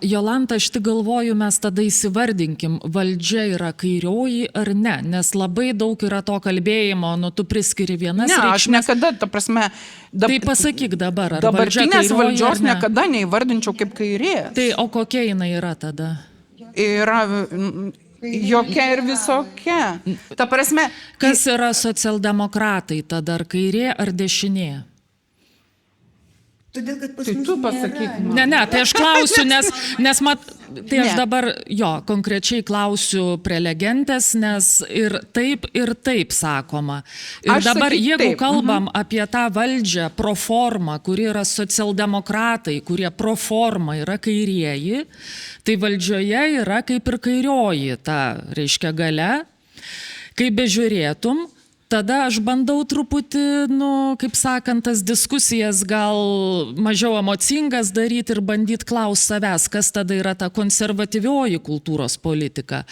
S3: Jolanta, aš tik galvoju, mes tada įsivardinkim, valdžia yra kairioji ar ne, nes labai daug yra to kalbėjimo, nu tu priskiri vienas reikšmės.
S5: Aš niekada, ta prasme,
S3: tai pasakyk dabar, ar valdžia kairioji ar ne.
S5: Dabartinės valdžios niekada neįvardinčiau kaip kairės.
S3: Tai o kokia jinai yra tada?
S5: Yra jokia ir visokia. Ta prasme,
S3: kas yra socialdemokratai tada, ar kairė ar dešinė?
S1: Todėl, kad pas
S5: tai
S1: mus
S5: tu pasakyk man.
S3: Ne, tai aš klausiu, nes tai aš dabar, konkrečiai klausiu prelegentės, nes ir taip sakoma. Ir
S5: Aš
S3: dabar, jeigu
S5: taip.
S3: kalbam apie tą valdžią proformą, kuri yra socialdemokratai, kurie proforma yra kairieji, tai valdžioje yra kaip ir kairioji ta, reiškia, galia. Kai bežiūrėtum, tada aš bandau truputį, kaip sakant, tas diskusijas gal mažiau emocingas daryti ir bandyti klausti savęs, kas tada yra ta konservatyvioji kultūros politika.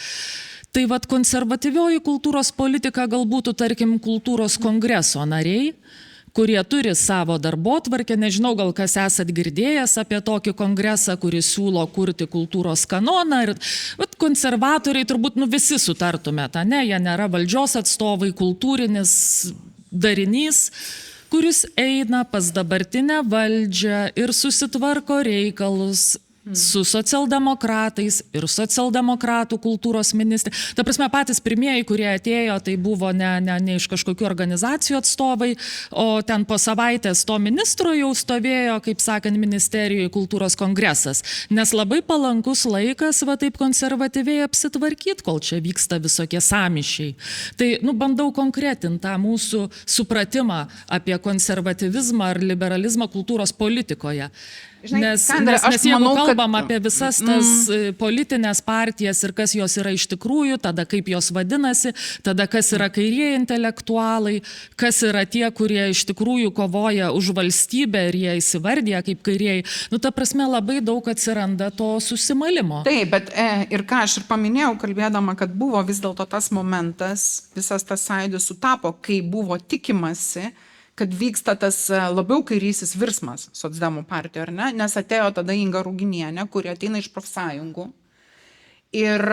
S3: Tai vat konservatyvioji kultūros politika galbūt, tarkim, kultūros kongreso nariai, kurie turi savo darbotvarkę, nežinau, gal kas esat girdėjęs apie tokį kongresą, kuris siūlo kurti kultūros kanoną. Ir konservatoriai turbūt visi sutartumėt, ne, jie nėra valdžios atstovai, kultūrinis darinys, kuris eina pas dabartinę valdžią ir susitvarko reikalus su socialdemokratais ir socialdemokratų kultūros ministrė. Ta prasme, patys pirmieji, kurie atėjo, tai buvo ne iš kažkokių organizacijų atstovai, o ten po savaitės to ministro jau stovėjo, kaip sakant, ministerijoje kultūros kongresas. Nes labai palankus laikas, taip konservatyviai apsitvarkyti, kol čia vyksta visokie sąmyšiai. Tai, bandau konkretinti tą mūsų supratimą apie konservatyvizmą ar liberalizmą kultūros politikoje. Nes jeigu kalbam apie visas tas politinės partijas ir kas jos yra iš tikrųjų, tada kaip jos vadinasi, tada kas yra kairieji intelektualai, kas yra tie, kurie iš tikrųjų kovoja už valstybę ir jie įsivardija kaip kairieji, ta prasme labai daug atsiranda to susimalimo.
S5: Taip, bet ir ką aš ir paminėjau, kalbėdama, kad buvo vis dėlto tas momentas, visas tas sąjūdis sutapo, kai buvo tikimasi, kad vyksta tas labiau kairysis virsmas socdemų partijoje, ar ne? Nes atėjo tada Inga Ruginienė, kuri ateina iš profsąjungų. Ir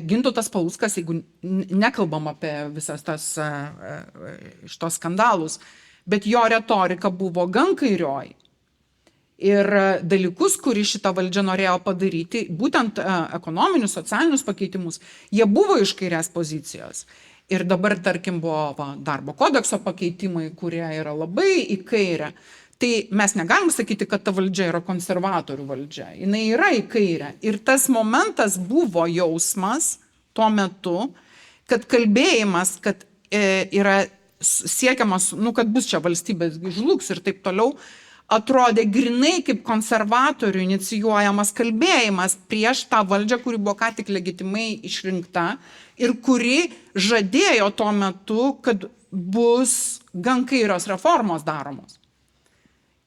S5: Gintautas Paluckas, jeigu nekalbam apie visas tas šitos skandalus, bet jo retorika buvo gan kairioji. Ir dalykus, kurį šitą valdžią norėjo padaryti, būtent ekonominius, socialinius pakeitimus, jie buvo iš kairės pozicijos. Ir dabar, tarkim, buvo darbo kodekso pakeitimai, kurie yra labai į kairę. Tai mes negalim sakyti, kad ta valdžia yra konservatorių valdžia. Jinai yra į kairę. Ir tas momentas buvo jausmas tuo metu, kad kalbėjimas, kad yra siekiamas, kad bus čia valstybės žlugs ir taip toliau, atrodė grinai kaip konservatorių inicijuojamas kalbėjimas prieš tą valdžią, kuri buvo ką tik legitimai išrinkta ir kuri žadėjo tuo metu, kad bus gan kairios reformos daromos.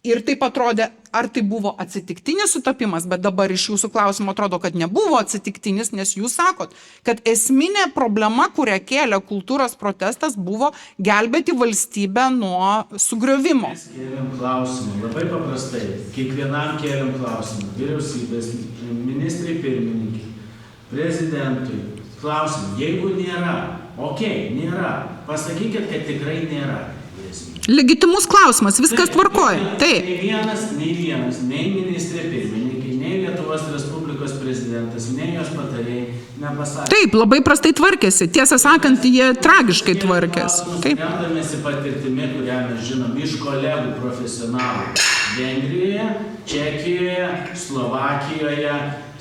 S5: Ir taip atrodė, ar tai buvo atsitiktinis sutapimas, bet dabar iš jūsų klausimo atrodo, kad nebuvo atsitiktinis, nes jūs sakot, kad esminė problema, kurią kėlė kultūros protestas, buvo gelbėti valstybę nuo sugriovimo.
S7: Mes kėlėm klausimą, labai paprastai, kiekvienam kėlėm klausimą, vyriausybės, ministrai pirmininkai, prezidentui, klausimą, jeigu nėra, nėra, pasakykit, kad tikrai nėra.
S5: Legitimus klausimas, viskas tvarkoja. Taip.
S7: Nei vienas, nei ministrė pirmininkai, nei Lietuvos Respublikos prezidentas, nei jos patarėjai nepasakė.
S5: Taip, labai prastai tvarkėsi. Tiesą sakant, jie tragiškai tvarkėsi. Taip.
S7: Remdamėsi patirtimi, kurią mes žinom iš kolegų profesionalų Vengrijoje, Čekijoje, Slovakijoje,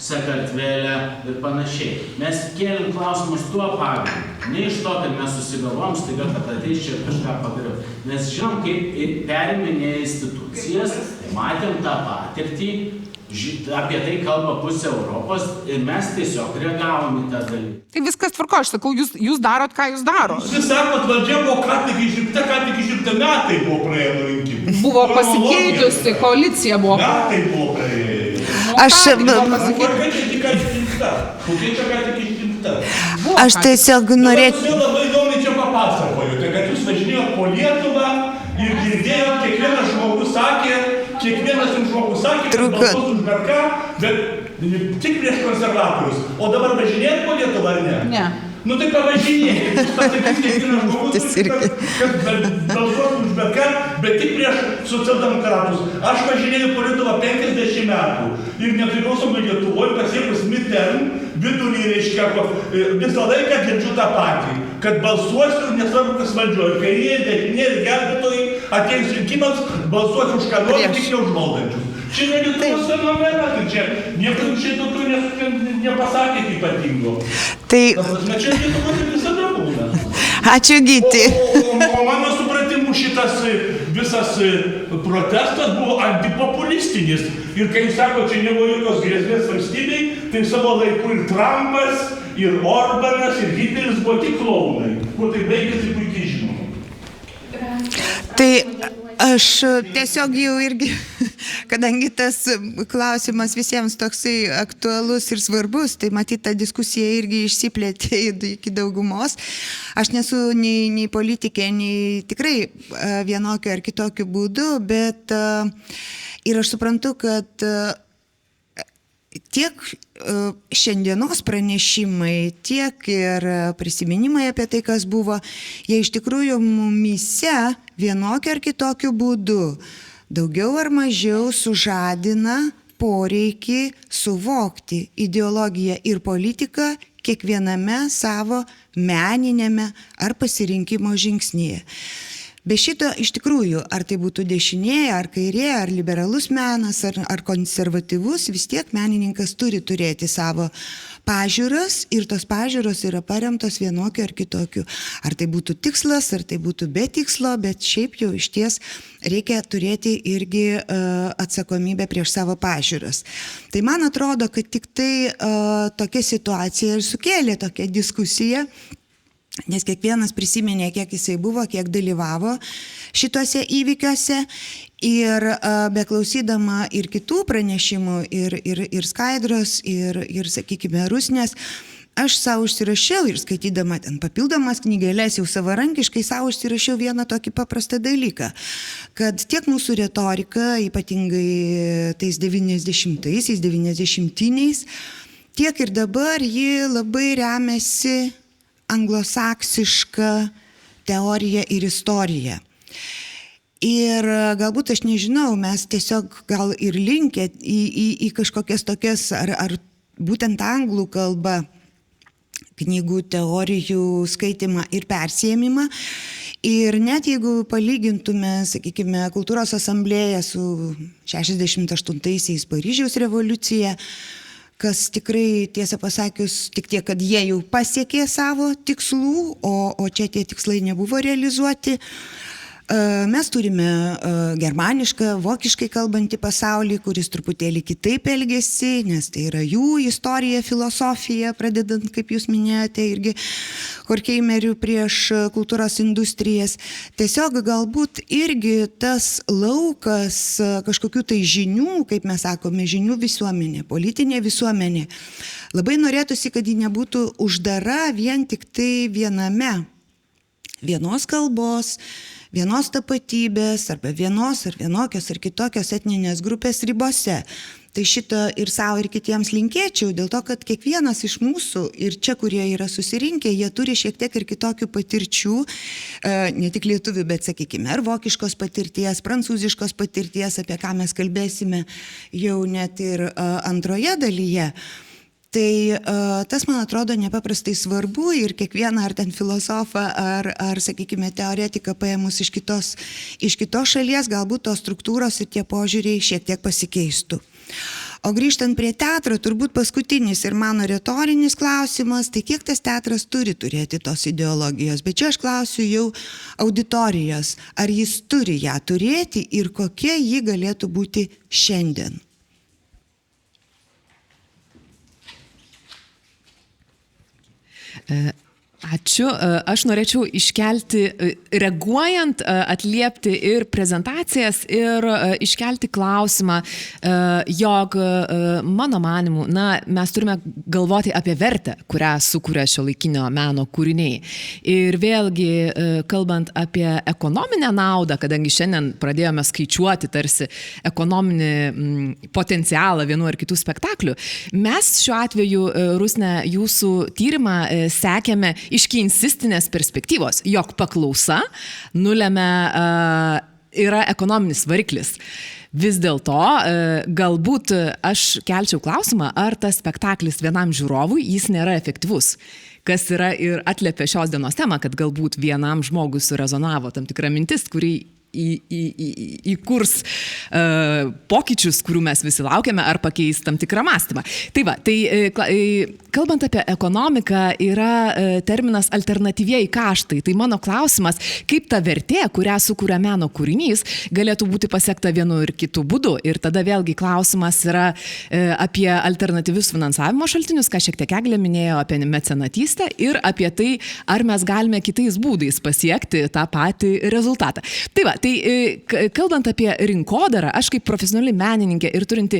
S7: Sakartvele ir panašiai. Mes kėlėm klausimus tuo pagrindu. Ne iš to, kad mes susigalvom, staiga, kad ateis čia kažką padariau. Mes žinom, kaip periminėja institucijas, matėm tą patirtį, apie tai kalba pusė Europos ir mes tiesiog reagavom į tą dalyką.
S5: Tai viskas tvarko, aš sakau, jūs darot, ką jūs darot.
S12: Jūs sakot, valdžia buvo ką tik išrinkta metai buvo praėję nuo rinkimų.
S5: Buvo pasikeitusi, koalicija buvo.
S12: Metai buvo praėję.
S1: Aš tiesiog norėčiau.
S12: Aš labai įdomiai čia papasakoju, kad jūs važinėjot po Lietuvą ir girdėjot, kiekvienas žmogus sakė, kad balsuos už bet ką, bet tik prieš konservatorius. O dabar važinėjot po Lietuvą ar ne?
S5: Ne.
S12: Nu tai pavažinėjai, jūs pasakys kiekvienas žmogus, kad balsuos už bet ką, bet tik prieš socialdemokratus. Aš važinėjau po Lietuvą 50 metų ir nepriklausomai Lietuvoje pasiekus midterm, vidurį reiškia, visą laiką girdžiu tą patį, kad balsuosiu nesvarbu kas valdžioje, kairieji, dešinėje, gelbėtojai, atėjus rinkimams balsuosiu už ką nors, tik ne už valdančius. Čia yra Lietuvos fenomenas, tai čia niekas čia daugiau nepasakė ypatingo.
S1: Tai...
S12: Čia Lietuvos visada būna.
S1: Ačiū, Gyti.
S12: O mano supratimu šitas visas protestas buvo antipopulistinis. Ir kai jūs sako, čia nebuvo jokios grėsmės valstybei, tai savo laiku ir Trumpas, ir Orbanas, ir Hitleris buvo tik klounai. Kuo tai baigėsi, puikiai žinom.
S1: Tai aš tiesiog jau irgi, kadangi tas klausimas visiems toksai aktualus ir svarbus, tai matyt, ta diskusija irgi išsiplėtė iki daugumos. Aš nesu nei politikė, nei tikrai vienokiu ar kitokiu būdu, bet ir aš suprantu, kad tiek šiandienos pranešimai, tiek ir prisiminimai apie tai, kas buvo, jie iš tikrųjų mumyse vienokiu ar kitokiu būdu daugiau ar mažiau sužadina poreikį suvokti ideologiją ir politiką kiekviename savo meninėme ar pasirinkimo žingsnyje. Be šito iš tikrųjų, ar tai būtų dešinėje, ar kairėje, ar liberalus menas, ar konservatyvus, vis tiek menininkas turi turėti savo pažiūras ir tos pažiūros yra paremtos vienokiu ar kitokiu. Ar tai būtų tikslas, ar tai būtų be tikslo, bet šiaip jau iš ties reikia turėti irgi atsakomybę prieš savo pažiūras. Tai man atrodo, kad tik tai tokia situacija ir sukėlė tokią diskusiją, nes kiekvienas prisiminė, kiek jisai buvo, kiek dalyvavo šituose įvykiuose ir beklausydama ir kitų pranešimų, ir Skaidros, ir sakykime, Rusnės, aš savo užsirašiau ir skaitydama ten papildomas knygelės jau savarankiškai savo užsirašiau vieną tokį paprastą dalyką, kad tiek mūsų retorika, ypatingai tais 90-aisiais, 90-tiniais, tiek ir dabar ji labai remiasi anglosaksišką teoriją ir istoriją. Ir galbūt aš nežinau, mes tiesiog gal ir linkę į kažkokias tokias, ar būtent anglų kalba knygų teorijų skaitimą ir persėmimą. Ir net jeigu palygintume, sakykime, Kultūros asamblėją su 68-aisiais Paryžiaus revoliucija, kas tikrai, tiesą pasakius, tik tiek, kad jie jau pasiekė savo tikslų, o čia tie tikslai nebuvo realizuoti. Mes turime germanišką, vokiškai kalbantį pasaulį, kuris truputėlį kitaip elgesi, nes tai yra jų istorija, filosofija, pradedant, kaip jūs minėjote, irgi Horkheimeriu prieš kultūros industrijas. Tiesiog galbūt irgi tas laukas kažkokių tai žinių, kaip mes sakome, žinių visuomenė, politinė visuomenė, labai norėtųsi, kad ji nebūtų uždara vien tik tai vienos kalbos, vienos tapatybės arba vienos ar vienokios ar kitokios etninės grupės ribose. Tai šito ir savo ir kitiems linkėčiau, dėl to, kad kiekvienas iš mūsų ir čia, kurie yra susirinkę, jie turi šiek tiek ir kitokių patirčių, ne tik lietuvių, bet, sakykime, ar vokiškos patirties, prancūziškos patirties, apie ką mes kalbėsime jau net ir antroje dalyje. Tai tas, man atrodo, nepaprastai svarbu ir kiekvieną ar ten filosofą, ar sakykime, teoretiką paėmus iš kitos šalies, galbūt tos struktūros ir tie požiūriai šiek tiek pasikeistų. O grįžtant prie teatro, turbūt paskutinis ir mano retorinis klausimas, tai kiek tas teatras turi turėti tos ideologijos. Bet čia aš klausiu jau auditorijos, ar jis turi ją turėti ir kokia ji galėtų būti šiandien.
S13: Ačiū. Aš norėčiau iškelti, reaguojant, atliepti ir prezentacijas ir iškelti klausimą, jog mano manimu, mes turime galvoti apie vertę, kurią sukuria šiuolaikinio meno kūriniai. Ir vėlgi, kalbant apie ekonominę naudą, kadangi šiandien pradėjome skaičiuoti tarsi ekonominį potencialą vienų ar kitų spektaklių, mes šiuo atveju, Rusne, jūsų tyrimą sekėme iš keinsistinės perspektyvos, jog paklausa yra ekonominis variklis. Vis dėlto, galbūt aš kelčiau klausimą, ar tas spektaklis vienam žiūrovui jis nėra efektyvus, kas yra ir atliepia šios dienos temą, kad galbūt vienam žmogui surezonavo tam tikra mintis, kuri įkurs pokyčius, kurių mes visi laukiame, ar pakeis tam tikrą mąstymą. Tai va, kalbant apie ekonomiką, yra terminas alternatyvieji kaštai. Tai mano klausimas, kaip ta vertė, kurią sukuria meno kūrinys, galėtų būti pasiekta vienu ir kitu būdu. Ir tada vėlgi klausimas yra apie alternatyvius finansavimo šaltinius, ką šiek tiek Eglė minėjo, apie mecenatystę ir apie tai, ar mes galime kitais būdais pasiekti tą patį rezultatą. Tai va, kalbant apie rinkodarą, aš kaip profesionali menininkė ir turinti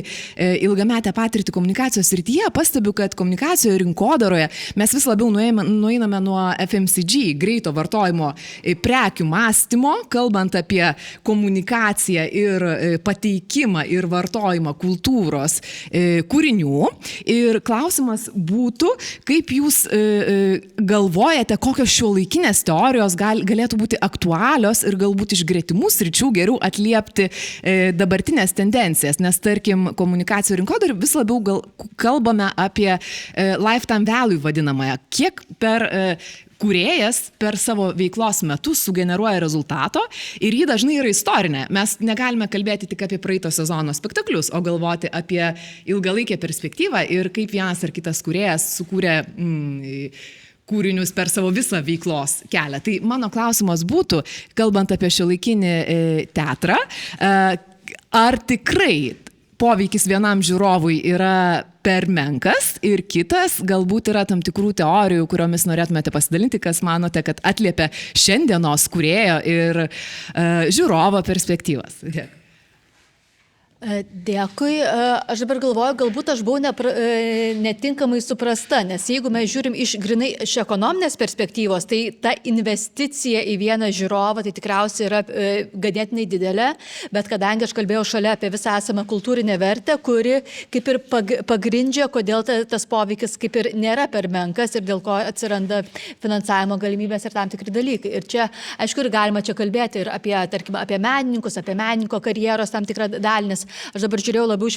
S13: ilgametę patirtį komunikacijos srityje, pastebiu, kad komunikacijoje rinkodaroje mes vis labiau nueiname nuo FMCG, greito vartojimo prekių mąstymo, kalbant apie komunikaciją ir pateikimą ir vartojimą kultūros kūrinių. Ir klausimas būtų, kaip jūs galvojate, kokios šiuolaikinės teorijos galėtų būti aktualios ir galbūt iš gretimų sričių geriau atliepti dabartinės tendencijas, nes tarkim komunikacijų rinkodarį vis labiau kalbame apie lifetime value vadinamąją, kiek per kūrėjas per savo veiklos metus sugeneruoja rezultato ir jį dažnai yra istorinė. Mes negalime kalbėti tik apie praeito sezono spektaklius, o galvoti apie ilgalaikę perspektyvą ir kaip vienas ar kitas kūrėjas sukūrė kūrinius per savo visą veiklos kelią. Tai mano klausimas būtų, kalbant apie šiuolaikinį teatrą, ar tikrai poveikis vienam žiūrovui yra per menkas ir kitas, galbūt yra tam tikrų teorijų, kuriomis norėtumėte pasidalinti, kas manote, kad atliepia šiandienos kūrėjo ir žiūrovo perspektyvas.
S4: Dėkui. Aš dabar galvoju, galbūt aš buvau netinkamai suprasta, nes jeigu mes žiūrim grinai iš ekonominės perspektyvos, tai ta investicija į vieną žiūrovą tai tikriausiai yra ganėtinai didelė, bet kadangi aš kalbėjau šalia apie visą esamą kultūrinę vertę, kuri kaip ir pagrindžia, kodėl tas poveikis kaip ir nėra per menkas ir dėl ko atsiranda finansavimo galimybės ir tam tikri dalykai. Ir čia, aišku, ir galima čia kalbėti ir apie, tarkim, apie menininkus, apie menininko karjeros tam tikrą dalį, nes aš dabar žiūrėjau labiau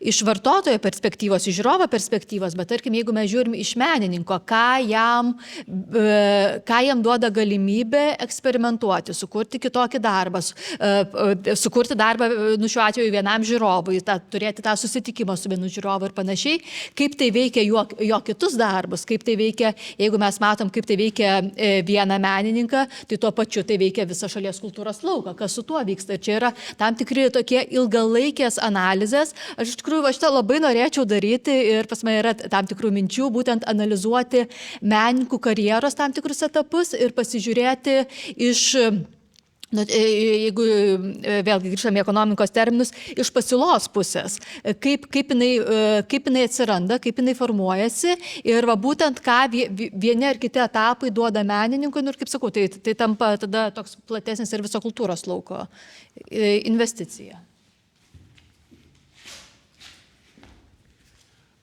S4: iš vartotojo perspektyvos, iš žiūrovo perspektyvos, bet tarkim, jeigu mes žiūrim iš menininko, ką jam duoda galimybę eksperimentuoti, sukurti kitokį darbą, sukurti darbą, šiuo atveju vienam žiūrovui, turėti tą susitikimą su vienu žiūrovu ir panašiai, kaip tai veikia jo kitus darbus, kaip tai veikia, jeigu mes matom, kaip tai veikia vieną menininką, tai tuo pačiu tai veikia visą šalies kultūros lauką, kas su tuo vyksta. Ir čia yra tam tikri tokie ilgalaikės analizės. Aš iš tikrųjų šitą labai norėčiau daryti ir pas mane yra tam tikrų minčių, būtent analizuoti menininkų karjeros tam tikrus etapus ir pasižiūrėti iš, jeigu vėlgi grįžtame į ekonomikos terminus, iš pasiūlos pusės, kaip jinai atsiranda, kaip jinai formuojasi ir va būtent ką vieni ar kiti etapai duoda menininkui, ir kaip sakau, tai tampa tada toks platesnis ir viso kultūros lauko investicija.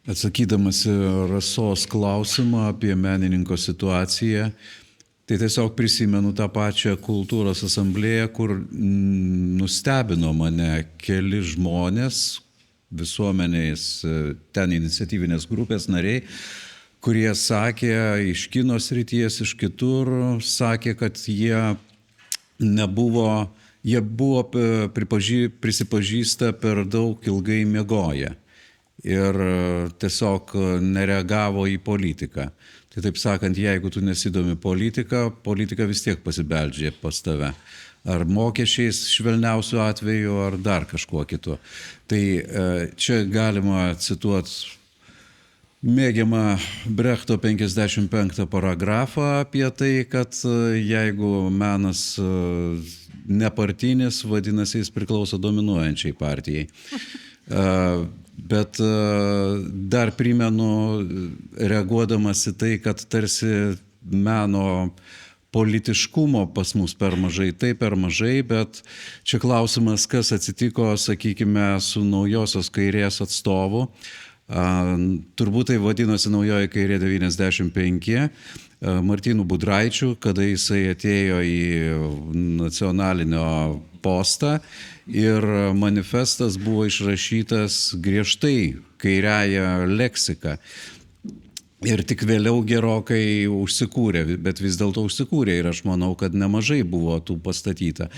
S10: Atsakydamas į Rasos klausimą apie menininko situaciją, tai tiesiog prisimenu tą pačią kultūros asamblėją, kur nustebino mane keli žmonės, visuomenės, ten iniciatyvinės grupės nariai, kurie sakė iš kino srities, iš kitur, sakė, kad jie buvo prisipažįsta per daug ilgai miegoję ir tiesiog nereagavo į politiką. Tai taip sakant, jeigu tu nesidomi politika vis tiek pasibeldžia pas tave. Ar mokesčiais švelniausiu atveju, ar dar kažkuo kitu. Tai čia galima cituoti mėgiamą Brechto 55 paragrafą apie tai, kad jeigu menas nepartinis, vadinasi, jis priklauso dominuojančiai partijai. Bet dar primenu, reaguodamas į tai, kad tarsi meno politiškumo pas mus per mažai, tai per mažai, bet čia klausimas, kas atsitiko, sakykime, su naujosios kairės atstovu. Turbūt tai vadinosi naujoji kairė 95, Martynu Budraičiu, kada jisai atėjo į nacionalinio postą ir manifestas buvo išrašytas griežtai kairiąją leksiką. Ir tik vėliau gerokai užsikūrė, bet vis dėlto užsikūrė ir aš manau, kad nemažai buvo tų pastatyta.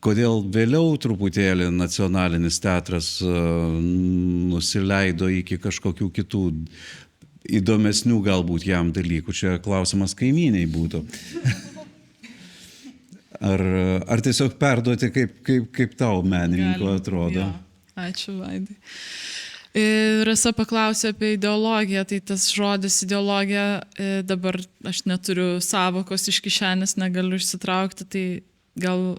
S10: Kodėl vėliau truputėlį nacionalinis teatras nusileido iki kažkokių kitų įdomesnių galbūt jam dalykų. Čia klausimas kaimyniai būtų. Ar tiesiog perduoti, kaip tau menininko atrodo?
S8: Jo. Ačiū, Vaidai. Rasa paklausė apie ideologiją, tai tas žodis ideologija, dabar aš neturiu savokos iš kišenės, negaliu išsitraukti, tai gal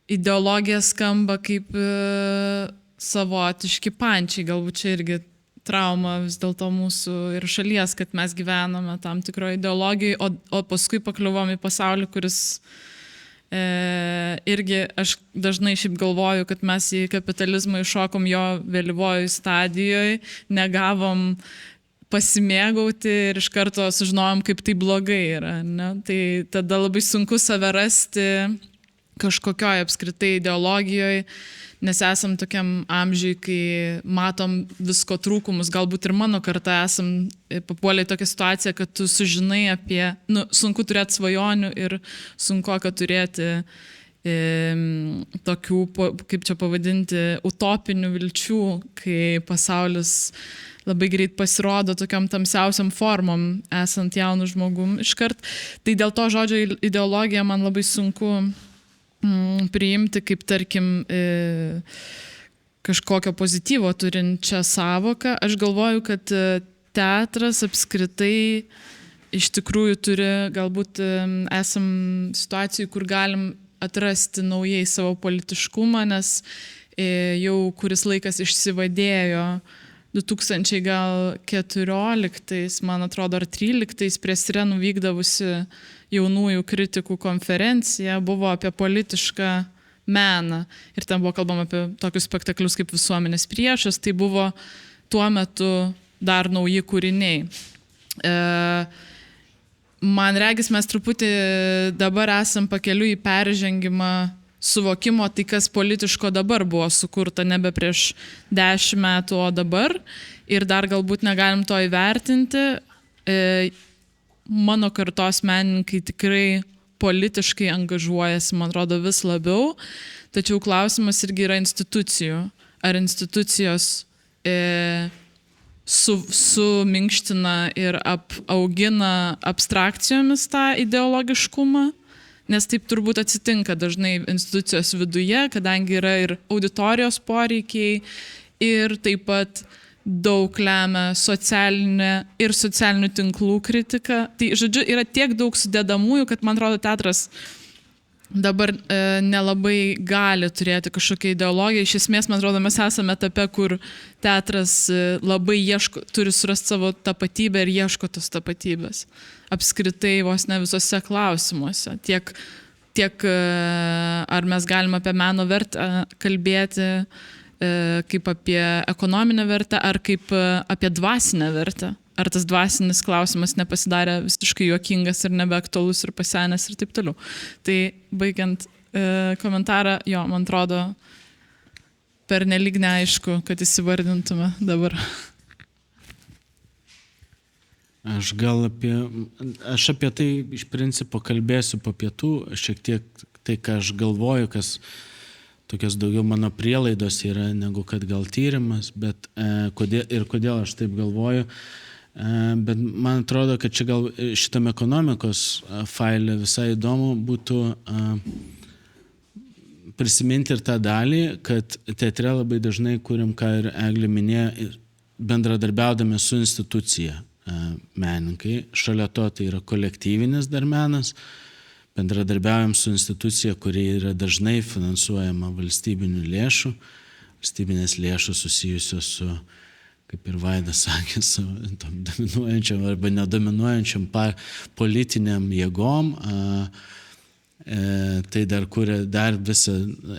S8: ideologija skamba kaip savotiški pančiai, galbūt čia irgi trauma vis dėlto mūsų ir šalies, kad mes gyvename tam tikroje ideologijoje, o paskui pakliuvom į pasaulį, kuris irgi aš dažnai šiaip galvoju, kad mes į kapitalizmą iššokom jo vėlyvoje stadijoje, negavom pasimėgauti ir iš karto sužinojom, kaip tai blogai yra. Ne? Tai tada labai sunku save rasti kažkokioj apskritai ideologijoje, nes esam tokiam amžiui, kai matom visko trūkumus, galbūt ir mano kartą esam papuolę į tokią situaciją, kad tu sužinai apie, sunku turėti svajonių ir sunku, kad turėti tokių, kaip čia pavadinti, utopinių vilčių, kai pasaulis labai greit pasirodo tokiam tamsiausiam formom, esant jaunų žmogum iškart. Tai dėl to žodžio ideologija man labai sunku priimti kaip, tarkim, kažkokio pozityvo turinčią savoką. Aš galvoju, kad teatras apskritai iš tikrųjų turi, galbūt esam situacijų, kur galim atrasti naujai savo politiškumą, nes jau kuris laikas išsivadėjo 2014, man atrodo, ar 13 prie Sirenų vykdavusi jaunųjų kritikų konferencija buvo apie politišką meną. Ir ten buvo kalbama apie tokius spektaklius kaip Visuomenės priešas, tai buvo tuo metu dar nauji kūriniai. Man regis, mes truputį dabar esam pakeliui į peržengimą suvokimo, tai kas politiško dabar buvo sukurta nebe prieš 10 metų, o dabar. Ir dar galbūt negalim to įvertinti. Mano kartos menininkai tikrai politiškai angažuojasi, man atrodo, vis labiau. Tačiau klausimas irgi yra institucijų. Ar institucijos suminkština ir augina abstrakcijomis tą ideologiškumą? Nes taip turbūt atsitinka dažnai institucijos viduje, kadangi yra ir auditorijos poreikiai ir taip pat daug lemia socialinių tinklų kritika. Tai, žodžiu, yra tiek daug sudedamųjų, kad, man atrodo, teatras dabar nelabai gali turėti kažkokią ideologiją. Iš esmės, man atrodo, mes esame etape, kur teatras labai turi surasti savo tapatybę ir ieško tos tapatybės. Apskritai vos ne visose klausimuose. Tiek ar mes galime apie meno vertę kalbėti kaip apie ekonominę vertę, ar kaip apie dvasinę vertę. Ar tas dvasinis klausimas nepasidarė visiškai juokingas ir nebeaktualus ir pasenęs ir taip toliau. Tai baigiant komentarą, jo, man atrodo, pernelyg neaišku, kad įsivardintume dabar.
S7: Aš apie tai iš principo kalbėsiu po pietų, šiek tiek tai, ką aš galvoju, kas tokios daugiau mano prielaidos yra, negu kad gal tyrimas, bet kodėl aš taip galvoju. Bet man atrodo, kad čia gal šitam ekonomikos failė visai įdomu būtų prisiminti ir tą dalį, kad teatre labai dažnai kūrim, ką ir Eglė minėjo, bendradarbiaudami su institucija menininkai. Šalia to tai yra kolektyvinis dar menas. Bendradarbiaujam su institucija, kuri yra dažnai finansuojama valstybinių lėšų. Valstybinės lėšos susijusios su, kaip ir Vaidas sakė, su dominuojančiam arba nedominuojančiam politiniam jėgom. Tai dar kuria, dar visa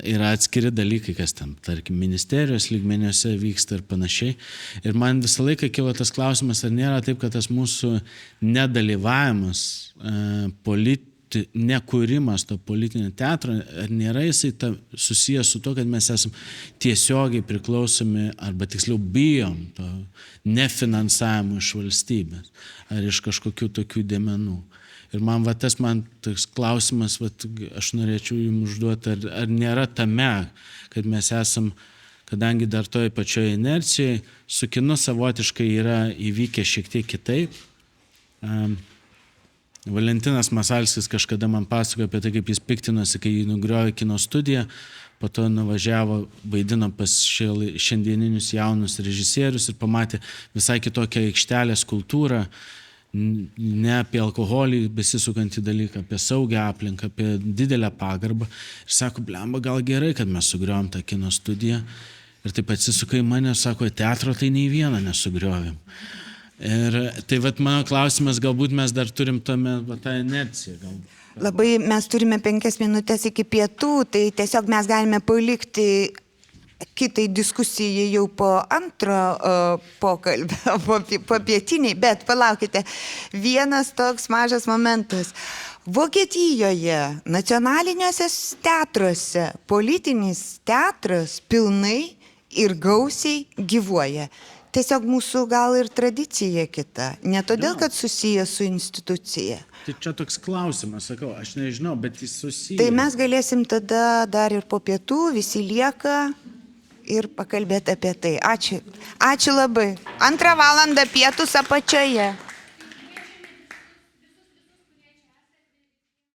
S7: yra atskiri dalykai, kas tam, tarkim, ministerijos lygmeniuose vyksta ir panašiai. Ir man visą laiką kilo tas klausimas, ar nėra taip, kad tas mūsų nedalyvavimas, nekūrimas to politinio teatro, ar nėra jisai susijęs su to, kad mes esam tiesiogiai priklausomi, arba tiksliau bijom to nefinansavimo iš valstybės, ar iš kažkokių tokių dėmenų. Ir man toks klausimas, aš norėčiau jums užduoti, ar nėra tame, kad mes esam, kadangi dar toj pačioje inercijoje, su kinu savotiškai yra įvykę šiek tiek kitaip. Valentinas Masalskis kažkada man pasakojo apie tai, kaip jis piktinosi, kai jį nugriovė kino studiją, po to nuvažiavo, vaidino pas šiandieninius jaunus režisierius ir pamatė visai kitokią aikštelės kultūrą, ne apie alkoholį besisukantį dalyką, apie saugią aplinką, apie didelę pagarbą. Ir sako, blemba, gal gerai, kad mes sugriovėm tą kino studiją. Ir taip atsisuka į mane, sako, teatro tai nei vieną nesugriovėm. Ir tai mano klausimas, galbūt mes dar turim tą inerciją. Galbūt.
S1: Labai mes turime 5 minutės iki pietų, tai tiesiog mes galime palikti kitai diskusijai jau po antro pokalbio, po pietiniai, bet palaukite, vienas toks mažas momentas. Vokietijoje, nacionaliniuose teatruose, politinis teatras pilnai ir gausiai gyvuoja. Tiesiog mūsų gal ir tradicija kita, ne todėl, kad susijęs su institucija.
S7: Tai čia toks klausimas, sakau, aš nežinau, bet jis susijęs.
S1: Tai mes galėsim tada dar ir po pietų, visi lieka ir pakalbėti apie tai. Ačiū. Ačiū labai. 2 valandą pietus apačioje.